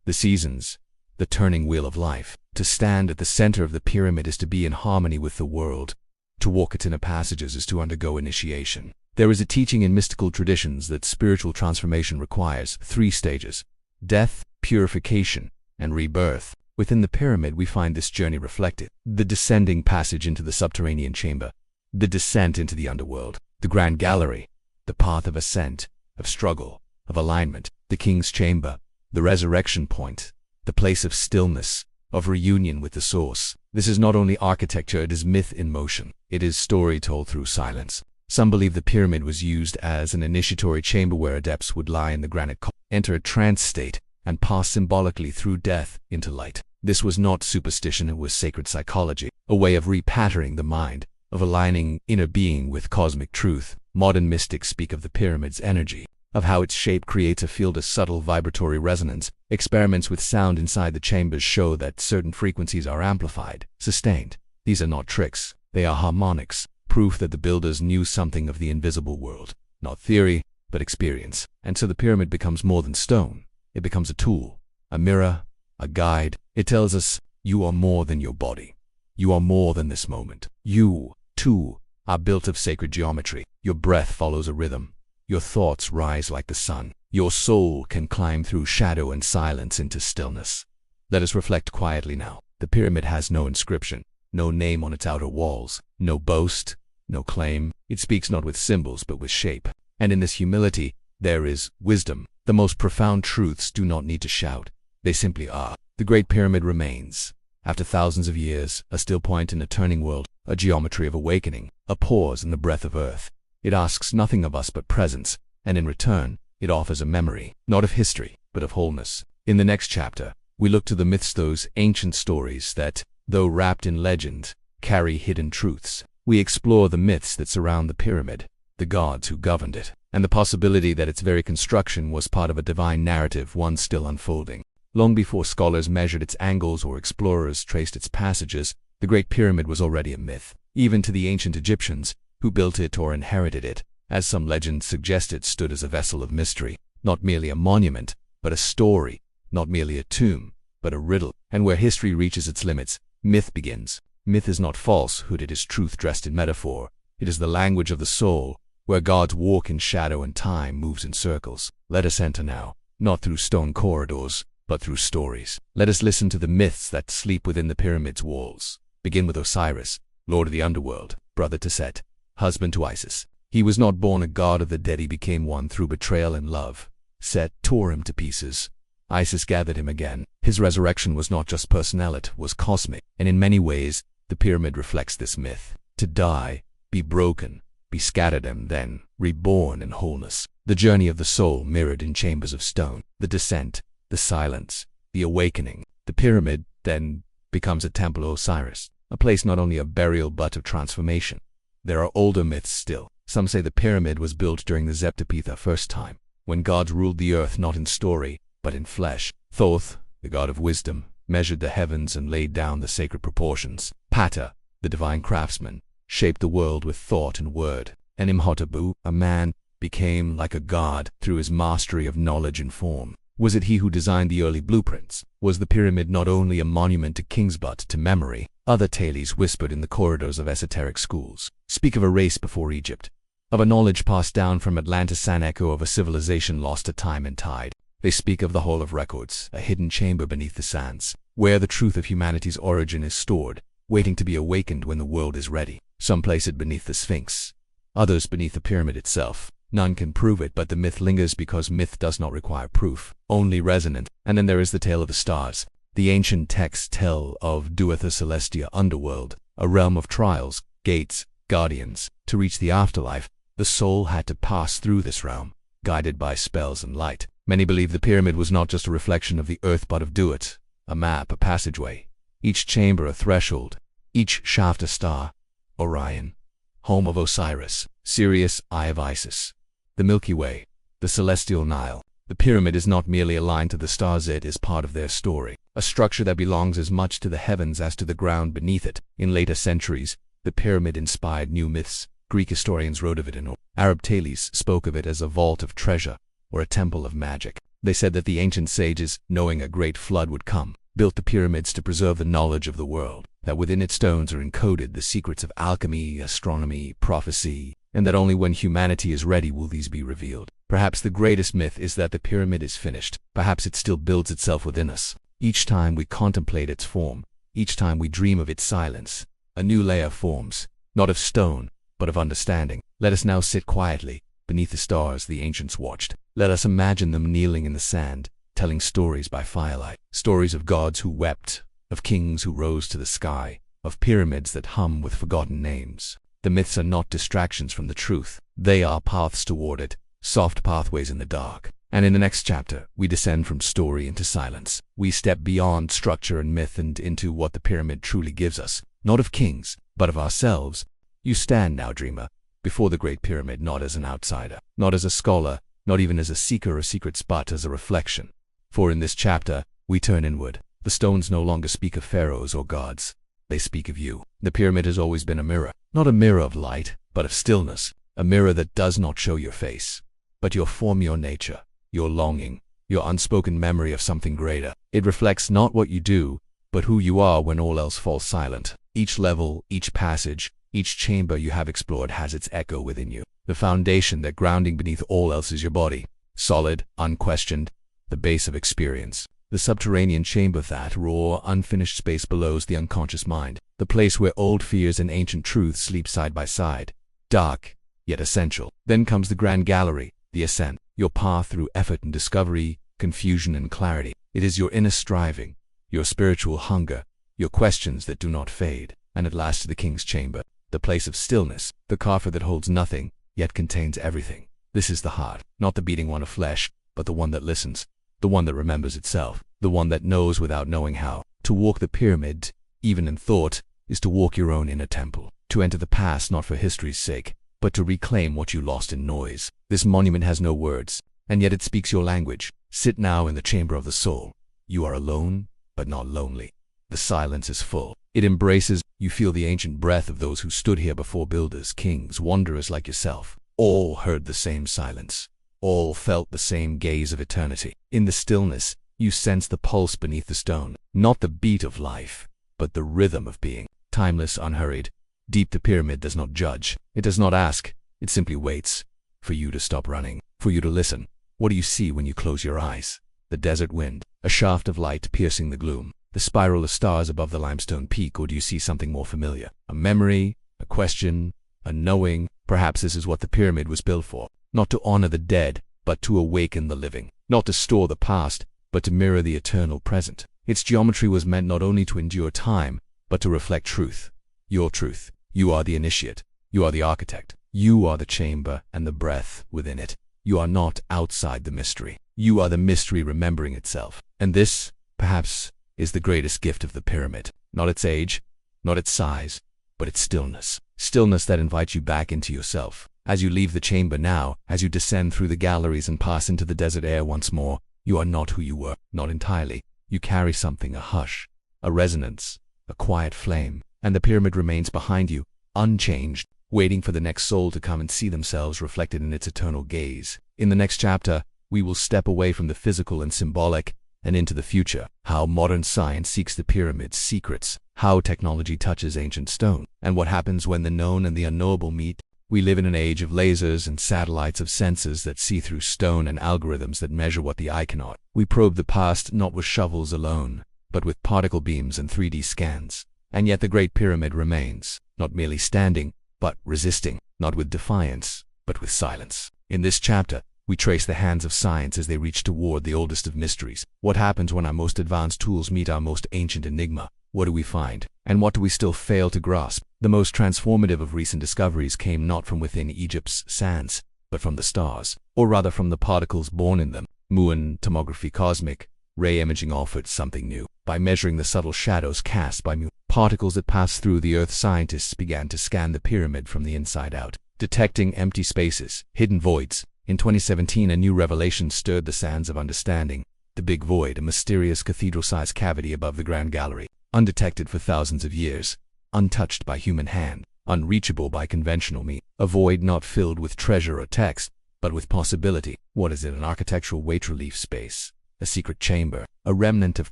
the seasons, the turning wheel of life. To stand at the center of the pyramid is to be in harmony with the world. To walk its inner passages is to undergo initiation. There is a teaching in mystical traditions that spiritual transformation requires 3 stages: death, purification, and rebirth. Within the pyramid we find this journey reflected. The descending passage into the subterranean chamber, the descent into the underworld, the grand gallery, the path of ascent, of struggle, of alignment, the king's chamber, the resurrection point, the place of stillness, of reunion with the source. This is not only architecture, it is myth in motion. It is story told through silence. Some believe the pyramid was used as an initiatory chamber where adepts would lie in the granite column, enter a trance state, and pass symbolically through death into light. This was not superstition, it was sacred psychology, a way of repatterning the mind, of aligning inner being with cosmic truth. Modern mystics speak of the pyramid's energy, of how its shape creates a field of subtle vibratory resonance. Experiments with sound inside the chambers show that certain frequencies are amplified, sustained. These are not tricks, they are harmonics, proof that the builders knew something of the invisible world, not theory, but experience. And so the pyramid becomes more than stone. It becomes a tool, a mirror, a guide. It tells us, you are more than your body. You are more than this moment. You, too, are built of sacred geometry. Your breath follows a rhythm. Your thoughts rise like the sun. Your soul can climb through shadow and silence into stillness. Let us reflect quietly now. The pyramid has no inscription, no name on its outer walls, no boast, no claim. It speaks not with symbols but with shape. And in this humility, there is wisdom. The most profound truths do not need to shout. They simply are. The Great Pyramid remains, after thousands of years, a still point in a turning world, a geometry of awakening, a pause in the breath of earth. It asks nothing of us but presence, and in return, it offers a memory, not of history, but of wholeness. In the next chapter, we look to the myths, those ancient stories that, though wrapped in legend, carry hidden truths. We explore the myths that surround the pyramid, the gods who governed it, and the possibility that its very construction was part of a divine narrative, one still unfolding. Long before scholars measured its angles or explorers traced its passages, the Great Pyramid was already a myth. Even to the ancient Egyptians, who built it or inherited it, as some legends suggest, it stood as a vessel of mystery, not merely a monument, but a story, not merely a tomb, but a riddle. And where history reaches its limits, myth begins. Myth is not falsehood, it is truth dressed in metaphor. It is the language of the soul, where gods walk in shadow and time moves in circles. Let us enter now, not through stone corridors, but through stories. Let us listen to the myths that sleep within the pyramid's walls. Begin with Osiris, lord of the underworld, brother to Set, husband to Isis. He was not born a god of the dead, he became one through betrayal and love. Set tore him to pieces. Isis gathered him again. His resurrection was not just personal, it was cosmic. And in many ways, the pyramid reflects this myth. To die, be broken, be scattered and then reborn in wholeness. The journey of the soul mirrored in chambers of stone. The descent, the silence, the awakening. The pyramid then becomes a temple of Osiris, a place not only of burial but of transformation. There are older myths still. Some say the pyramid was built during the Zeptopetha first time, when gods ruled the earth not in story, but in flesh. Thoth, the god of wisdom, measured the heavens and laid down the sacred proportions. Pata, the divine craftsman, shaped the world with thought and word. And Imhotep, a man, became like a god through his mastery of knowledge and form. Was it he who designed the early blueprints? Was the pyramid not only a monument to kings but to memory? Other tales whispered in the corridors of esoteric schools speak of a race before Egypt, of a knowledge passed down from Atlantis, an echo of a civilization lost to time and tide. They speak of the Hall of Records, a hidden chamber beneath the sands, where the truth of humanity's origin is stored, waiting to be awakened when the world is ready. Some place it beneath the Sphinx, others beneath the pyramid itself. None can prove it, but the myth lingers because myth does not require proof, only resonant. And then there is the tale of the stars. The ancient texts tell of Duatha Celestia underworld, a realm of trials, gates, guardians. To reach the afterlife, the soul had to pass through this realm, guided by spells and light. Many believe the pyramid was not just a reflection of the earth but of Duat, a map, a passageway. Each chamber a threshold, each shaft a star. Orion, home of Osiris. Sirius, eye of Isis. The Milky Way, the celestial Nile. The pyramid is not merely aligned to the stars, it is part of their story, a structure that belongs as much to the heavens as to the ground beneath it. In later centuries, the pyramid inspired new myths. Greek historians wrote of it, and Arab tales spoke of it as a vault of treasure or a temple of magic. They said that the ancient sages, knowing a great flood would come, built the pyramids to preserve the knowledge of the world, that within its stones are encoded the secrets of alchemy, astronomy, prophecy, and that only when humanity is ready will these be revealed. Perhaps the greatest myth is that the pyramid is finished. Perhaps it still builds itself within us. Each time we contemplate its form, each time we dream of its silence, a new layer forms, not of stone, but of understanding. Let us now sit quietly, beneath the stars the ancients watched. Let us imagine them kneeling in the sand, telling stories by firelight. Stories of gods who wept, of kings who rose to the sky, of pyramids that hum with forgotten names. The myths are not distractions from the truth. They are paths toward it, soft pathways in the dark. And in the next chapter, we descend from story into silence. We step beyond structure and myth and into what the pyramid truly gives us, not of kings, but of ourselves. You stand now, dreamer, before the Great Pyramid, not as an outsider, not as a scholar, not even as a seeker of secrets, but as a reflection. For in this chapter, we turn inward. The stones no longer speak of pharaohs or gods. They speak of you. The pyramid has always been a mirror, not a mirror of light, but of stillness, a mirror that does not show your face, but your form, your nature, your longing, your unspoken memory of something greater. It reflects not what you do, but who you are when all else falls silent. Each level, each passage, each chamber you have explored has its echo within you. The foundation that grounding beneath all else is your body, solid, unquestioned, the base of experience. The subterranean chamber, that raw, unfinished space below the unconscious mind, the place where old fears and ancient truths sleep side by side, dark, yet essential. Then comes the grand gallery, the ascent, your path through effort and discovery, confusion and clarity. It is your inner striving, your spiritual hunger, your questions that do not fade. And at last to the king's chamber, the place of stillness, the coffer that holds nothing, yet contains everything. This is the heart, not the beating one of flesh, but the one that listens, the one that remembers itself, the one that knows without knowing how. To walk the pyramid, even in thought, is to walk your own inner temple, to enter the past not for history's sake, but to reclaim what you lost in noise. This monument has no words, and yet it speaks your language. Sit now in the chamber of the soul. You are alone, but not lonely. The silence is full. It embraces. You feel the ancient breath of those who stood here before, builders, kings, wanderers like yourself. All heard the same silence. all felt the same gaze of eternity. In the stillness, you sense the pulse beneath the stone, not the beat of life, but the rhythm of being. Timeless, unhurried, deep, the pyramid does not judge. It does not ask. It simply waits for you to stop running, for you to listen. What do you see when you close your eyes? The desert wind, a shaft of light piercing the gloom, the spiral of stars above the limestone peak, or do you see something more familiar? A memory, a question, a knowing. Perhaps this is what the pyramid was built for. Not to honor the dead, but to awaken the living. Not to store the past, but to mirror the eternal present. Its geometry was meant not only to endure time, but to reflect truth. Your truth. You are the initiate. You are the architect. You are the chamber and the breath within it. You are not outside the mystery. You are the mystery remembering itself. And this, perhaps, is the greatest gift of the pyramid. Not its age, not its size, but its stillness. Stillness that invites you back into yourself. As you leave the chamber now, as you descend through the galleries and pass into the desert air once more, you are not who you were, not entirely. You carry something, a hush, a resonance, a quiet flame, and the pyramid remains behind you, unchanged, waiting for the next soul to come and see themselves reflected in its eternal gaze. In the next chapter, we will step away from the physical and symbolic and into the future. How modern science seeks the pyramid's secrets, how technology touches ancient stone, and what happens when the known and the unknowable meet. We live in an age of lasers and satellites of senses that see through stone and algorithms that measure what the eye cannot. We probe the past not with shovels alone, but with particle beams and 3D scans. And yet the Great Pyramid remains, not merely standing, but resisting, not with defiance, but with silence. In this chapter, we trace the hands of science as they reach toward the oldest of mysteries. What happens when our most advanced tools meet our most ancient enigma? What do we find? And what do we still fail to grasp? The most transformative of recent discoveries came not from within Egypt's sands, but from the stars, or rather from the particles born in them. Muon tomography, cosmic ray imaging offered something new. By measuring the subtle shadows cast by particles that pass through the Earth, scientists began to scan the pyramid from the inside out, detecting empty spaces, hidden voids. In 2017, a new revelation stirred the sands of understanding. The Big Void, a mysterious cathedral-sized cavity above the Grand Gallery, undetected for thousands of years, untouched by human hand, unreachable by conventional means. A void not filled with treasure or text, but with possibility. What is it? An architectural weight-relief space, a secret chamber, a remnant of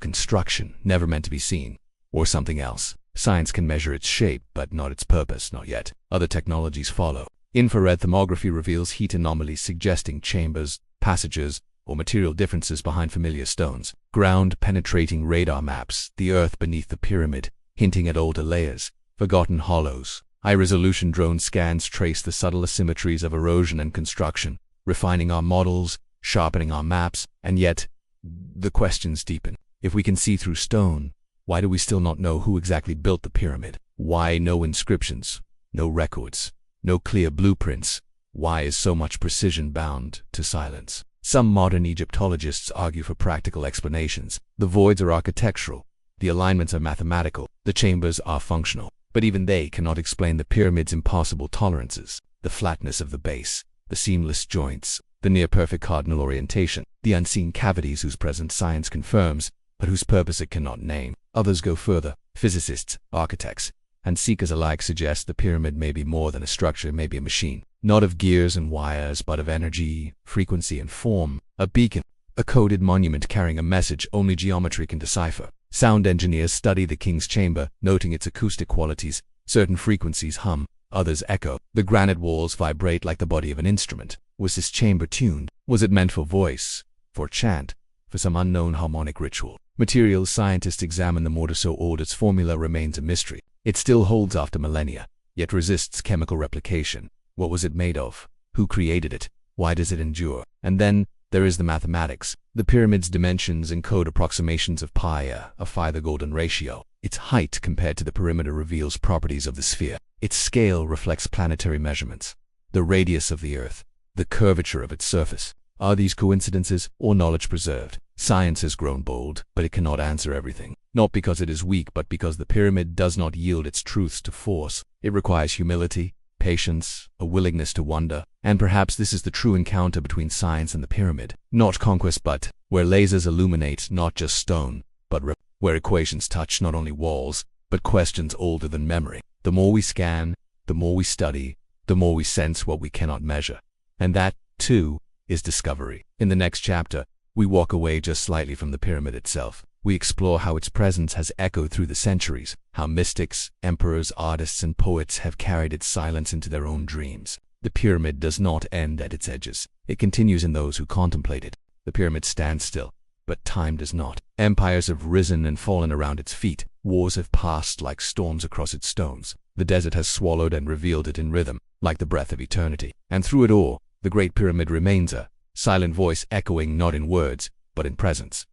construction never meant to be seen, or something else. Science can measure its shape, but not its purpose, not yet. Other technologies follow. Infrared thermography reveals heat anomalies suggesting chambers, passages, or material differences behind familiar stones. Ground-penetrating radar maps the earth beneath the pyramid, hinting at older layers, forgotten hollows. High-resolution drone scans trace the subtle asymmetries of erosion and construction, refining our models, sharpening our maps, and yet, the questions deepen. If we can see through stone, why do we still not know who exactly built the pyramid? Why no inscriptions, no records, no clear blueprints? Why is so much precision bound to silence? Some modern Egyptologists argue for practical explanations. The voids are architectural, the alignments are mathematical, the chambers are functional. But even they cannot explain the pyramid's impossible tolerances, the flatness of the base, the seamless joints, the near-perfect cardinal orientation, the unseen cavities whose presence science confirms, but whose purpose it cannot name. Others go further. Physicists, architects, and seekers alike suggest the pyramid may be more than a structure, it may be a machine. Not of gears and wires, but of energy, frequency, and form. A beacon, a coded monument carrying a message only geometry can decipher. Sound engineers study the king's chamber, noting its acoustic qualities. Certain frequencies hum, others echo. The granite walls vibrate like the body of an instrument. Was this chamber tuned? Was it meant for voice, for chant, for some unknown harmonic ritual? Materials scientists examine the mortar so old its formula remains a mystery. It still holds after millennia, yet resists chemical replication. What was it made of? Who created it? Why does it endure? And then, there is the mathematics. The pyramid's dimensions encode approximations of pi, a phi the golden ratio. Its height compared to the perimeter reveals properties of the sphere. Its scale reflects planetary measurements. The radius of the Earth, the curvature of its surface. Are these coincidences or knowledge preserved? Science has grown bold, but it cannot answer everything. Not because it is weak, but because the pyramid does not yield its truths to force. It requires humility, patience, a willingness to wonder, and perhaps this is the true encounter between science and the pyramid. Not conquest, but where lasers illuminate not just stone, but where equations touch not only walls, but questions older than memory. The more we scan, the more we study, the more we sense what we cannot measure. And that, too, is discovery. In the next chapter, we walk away just slightly from the pyramid itself. We explore how its presence has echoed through the centuries, how mystics, emperors, artists, and poets have carried its silence into their own dreams. The pyramid does not end at its edges. It continues in those who contemplate it. The pyramid stands still, but time does not. Empires have risen and fallen around its feet. Wars have passed like storms across its stones. The desert has swallowed and revealed it in rhythm, like the breath of eternity. And through it all, the Great Pyramid remains a silent voice echoing not in words, but in presence.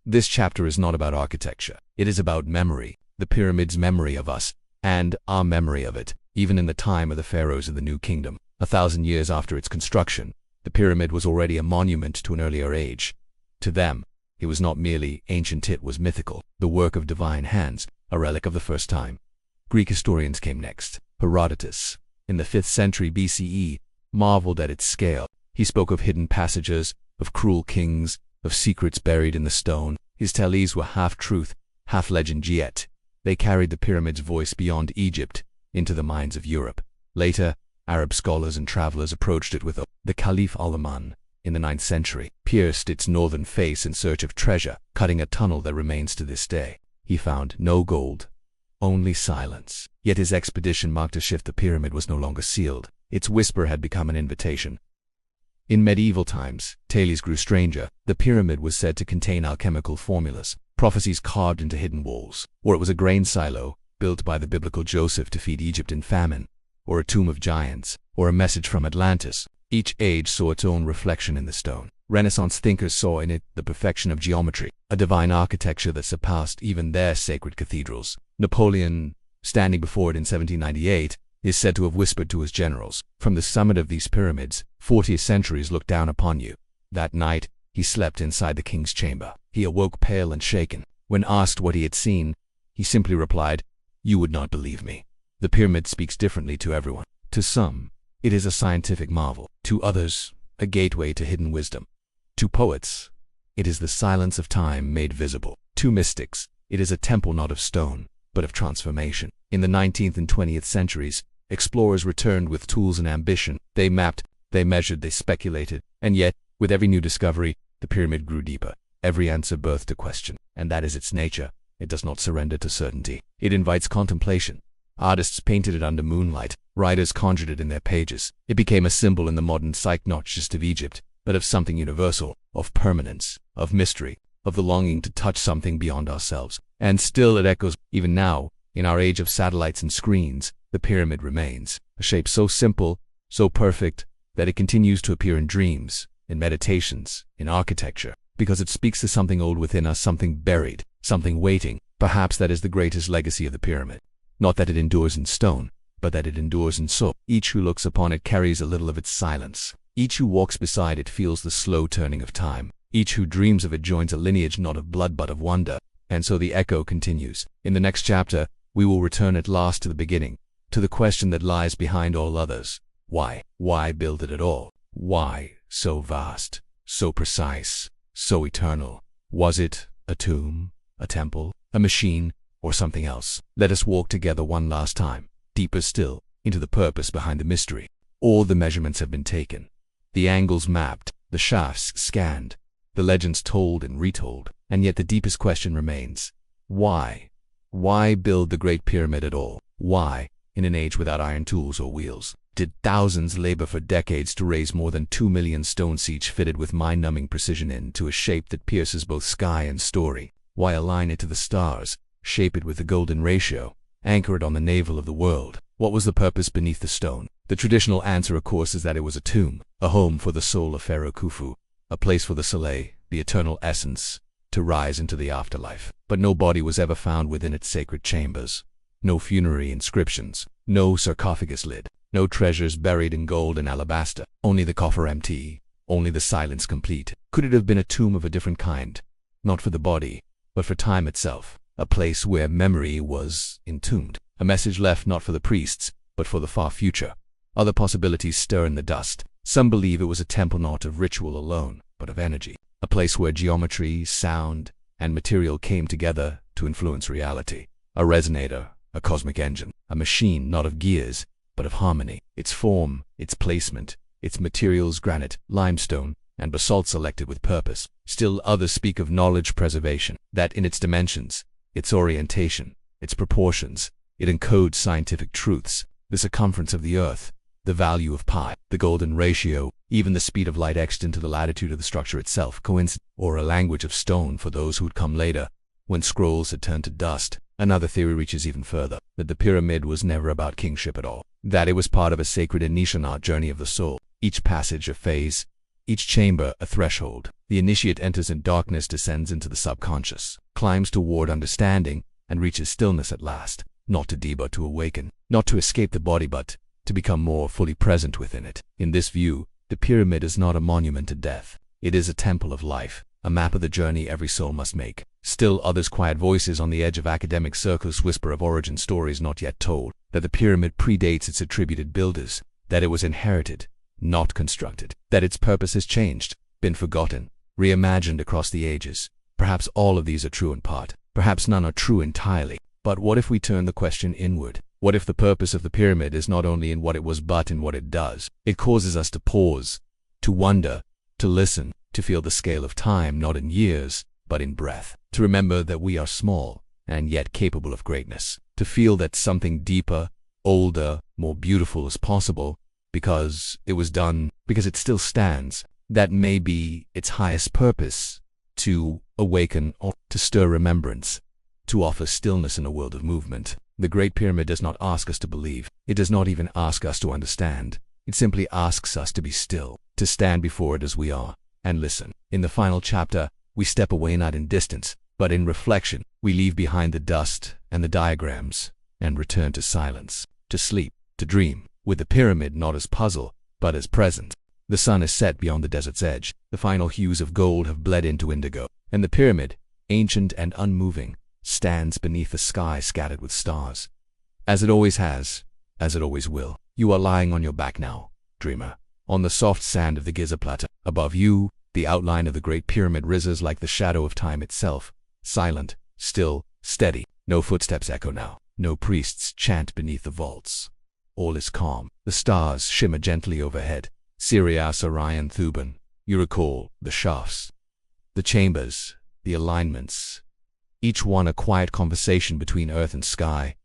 This chapter is not about architecture. It is about memory, the pyramid's memory of us, and our memory of it. Even in the time of the pharaohs of the New Kingdom, 1,000 years after its construction, the pyramid was already a monument to an earlier age. To them, it was not merely ancient, it was mythical, the work of divine hands, a relic of the first time. Greek historians came next. Herodotus, in the 5th century BCE, marveled at its scale. He spoke of hidden passages, of cruel kings, of secrets buried in the stone. His tales were half truth, half legend, yet they carried the pyramid's voice beyond Egypt into the minds of Europe. Later, Arab scholars and travelers approached it with the Caliph Al-Aman, in the 9th century, pierced its northern face in search of treasure, cutting a tunnel that remains to this day. He found no gold, only silence. Yet his expedition marked a shift. The pyramid was no longer sealed. Its whisper had become an invitation. In medieval times, tales grew stranger. The pyramid was said to contain alchemical formulas, prophecies carved into hidden walls, or it was a grain silo built by the biblical Joseph to feed Egypt in famine, or a tomb of giants, or a message from Atlantis. Each age saw its own reflection in the stone. Renaissance thinkers saw in it the perfection of geometry, a divine architecture that surpassed even their sacred cathedrals. Napoleon, standing before it in 1798, is said to have whispered to his generals, "From the summit of these pyramids, 40 centuries look down upon you." That night, he slept inside the king's chamber. He awoke pale and shaken. When asked what he had seen, he simply replied, "You would not believe me." The pyramid speaks differently to everyone. To some, it is a scientific marvel. To others, a gateway to hidden wisdom. To poets, it is the silence of time made visible. To mystics, it is a temple not of stone, but of transformation. In the 19th and 20th centuries, explorers returned with tools and ambition. They mapped, they measured, they speculated. And yet, with every new discovery, the pyramid grew deeper. Every answer birthed a question, and that is its nature. It does not surrender to certainty. It invites contemplation. Artists painted it under moonlight. Writers conjured it in their pages. It became a symbol in the modern psyche, not just of Egypt, but of something universal, of permanence, of mystery, of the longing to touch something beyond ourselves. And still it echoes. Even now, in our age of satellites and screens, the pyramid remains, a shape so simple, so perfect, that it continues to appear in dreams, in meditations, in architecture, because it speaks to something old within us, something buried, something waiting. Perhaps that is the greatest legacy of the pyramid. Not that it endures in stone, but that it endures in soul. Each who looks upon it carries a little of its silence. Each who walks beside it feels the slow turning of time. Each who dreams of it joins a lineage not of blood but of wonder. And so the echo continues. In the next chapter, we will return at last to the beginning, to the question that lies behind all others. Why? Why build it at all? Why so vast, so precise, so eternal? Was it a tomb, a temple, a machine, or something else? Let us walk together one last time, deeper still, into the purpose behind the mystery. All the measurements have been taken, the angles mapped, the shafts scanned, the legends told and retold, and yet the deepest question remains. Why? Why build the Great Pyramid at all? Why, in an age without iron tools or wheels, did thousands labor for decades to raise more than 2 million stones each fitted with mind-numbing precision into a shape that pierces both sky and story? Why align it to the stars, shape it with the golden ratio, anchor it on the navel of the world? What was the purpose beneath the stone? The traditional answer, of course, is that it was a tomb, a home for the soul of Pharaoh Khufu, a place for the soleil, the eternal essence, to rise into the afterlife. But no body was ever found within its sacred chambers. No funerary inscriptions, no sarcophagus lid, no treasures buried in gold and alabaster, only the coffer empty, only the silence complete. Could it have been a tomb of a different kind? Not for the body, but for time itself, a place where memory was entombed, a message left not for the priests, but for the far future. Other possibilities stir in the dust. Some believe it was a temple not of ritual alone, but of energy, a place where geometry, sound, and material came together to influence reality. A resonator, a cosmic engine, a machine not of gears, but of harmony. Its form, its placement, its materials, granite, limestone, and basalt selected with purpose. Still others speak of knowledge preservation, that in its dimensions, its orientation, its proportions, it encodes scientific truths, the circumference of the Earth, the value of pi, the golden ratio, even the speed of light etched into the latitude of the structure itself, coincidence, or a language of stone for those who would come later, when scrolls had turned to dust. Another theory reaches even further, that the pyramid was never about kingship at all, that it was part of a sacred Anishinaabe journey of the soul, each passage a phase, each chamber a threshold. The initiate enters in darkness, descends into the subconscious, climbs toward understanding, and reaches stillness at last, not to be but to awaken, not to escape the body but to become more fully present within it. In this view, the pyramid is not a monument to death. It is a temple of life, a map of the journey every soul must make. Still others, quiet voices on the edge of academic circles, whisper of origin stories not yet told, that the pyramid predates its attributed builders, that it was inherited, not constructed, that its purpose has changed, been forgotten, reimagined across the ages. Perhaps all of these are true in part, perhaps none are true entirely. But what if we turn the question inward? What if the purpose of the pyramid is not only in what it was but in what it does? It causes us to pause, to wonder, to listen, to feel the scale of time not in years, but in breath, to remember that we are small and yet capable of greatness, to feel that something deeper, older, more beautiful is possible because it was done, because it still stands. That may be its highest purpose, to awaken or to stir remembrance, to offer stillness in a world of movement. The Great Pyramid does not ask us to believe. It does not even ask us to understand. It simply asks us to be still, to stand before it as we are, and listen. In the final chapter, we step away not in distance, but in reflection. We leave behind the dust and the diagrams, and return to silence, to sleep, to dream, with the pyramid not as puzzle, but as present. The sun is set beyond the desert's edge. The final hues of gold have bled into indigo, and the pyramid, ancient and unmoving, stands beneath the sky scattered with stars. As it always has, as it always will. You are lying on your back now, dreamer, on the soft sand of the Giza Plateau. Above you, the outline of the Great Pyramid rises like the shadow of time itself, silent, still, steady. No footsteps echo now. No priests chant beneath the vaults. All is calm. The stars shimmer gently overhead. Sirius, Orion, Thuban. You recall the shafts, the chambers, the alignments, each one a quiet conversation between earth and sky,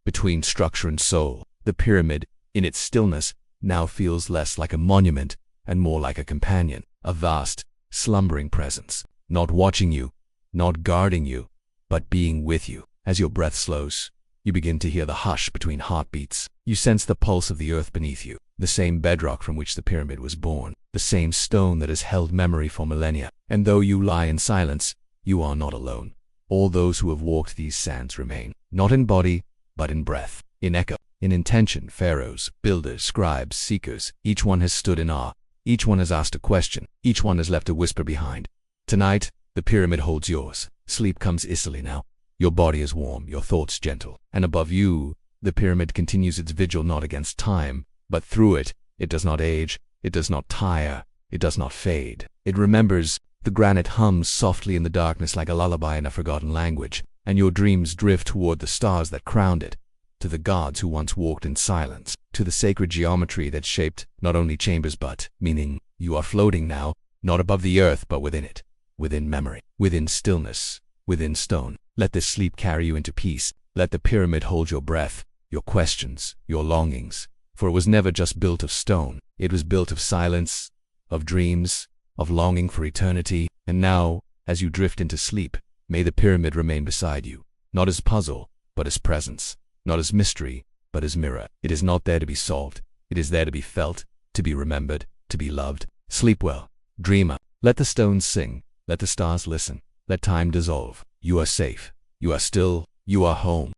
between structure and soul. The pyramid, in its stillness, now feels less like a monument and more like a companion, a vast, slumbering presence, not watching you, not guarding you, but being with you. As your breath slows, you begin to hear the hush between heartbeats. You sense the pulse of the earth beneath you, the same bedrock from which the pyramid was born, the same stone that has held memory for millennia. And though you lie in silence, you are not alone. All those who have walked these sands remain, not in body, but in breath, in echo, in intention. Pharaohs, builders, scribes, seekers, each one has stood in awe. Each one has asked a question. Each one has left a whisper behind. Tonight, the pyramid holds yours. Sleep comes easily now. Your body is warm, your thoughts gentle. And above you, the pyramid continues its vigil not against time, but through it. It does not age, it does not tire, it does not fade. It remembers. The granite hums softly in the darkness like a lullaby in a forgotten language, and your dreams drift toward the stars that crowned it, to the gods who once walked in silence, to the sacred geometry that shaped not only chambers but, meaning, you are floating now, not above the earth but within it, within memory, within stillness, within stone. Let this sleep carry you into peace. Let the pyramid hold your breath, your questions, your longings, for it was never just built of stone. It was built of silence, of dreams, of longing for eternity. And now, as you drift into sleep, may the pyramid remain beside you, not as puzzle, but as presence, not as mystery, but as mirror. It is not there to be solved. It is there to be felt, to be remembered, to be loved. Sleep well, dreamer. Let the stones sing, let the stars listen, let time dissolve. You are safe, you are still, you are home.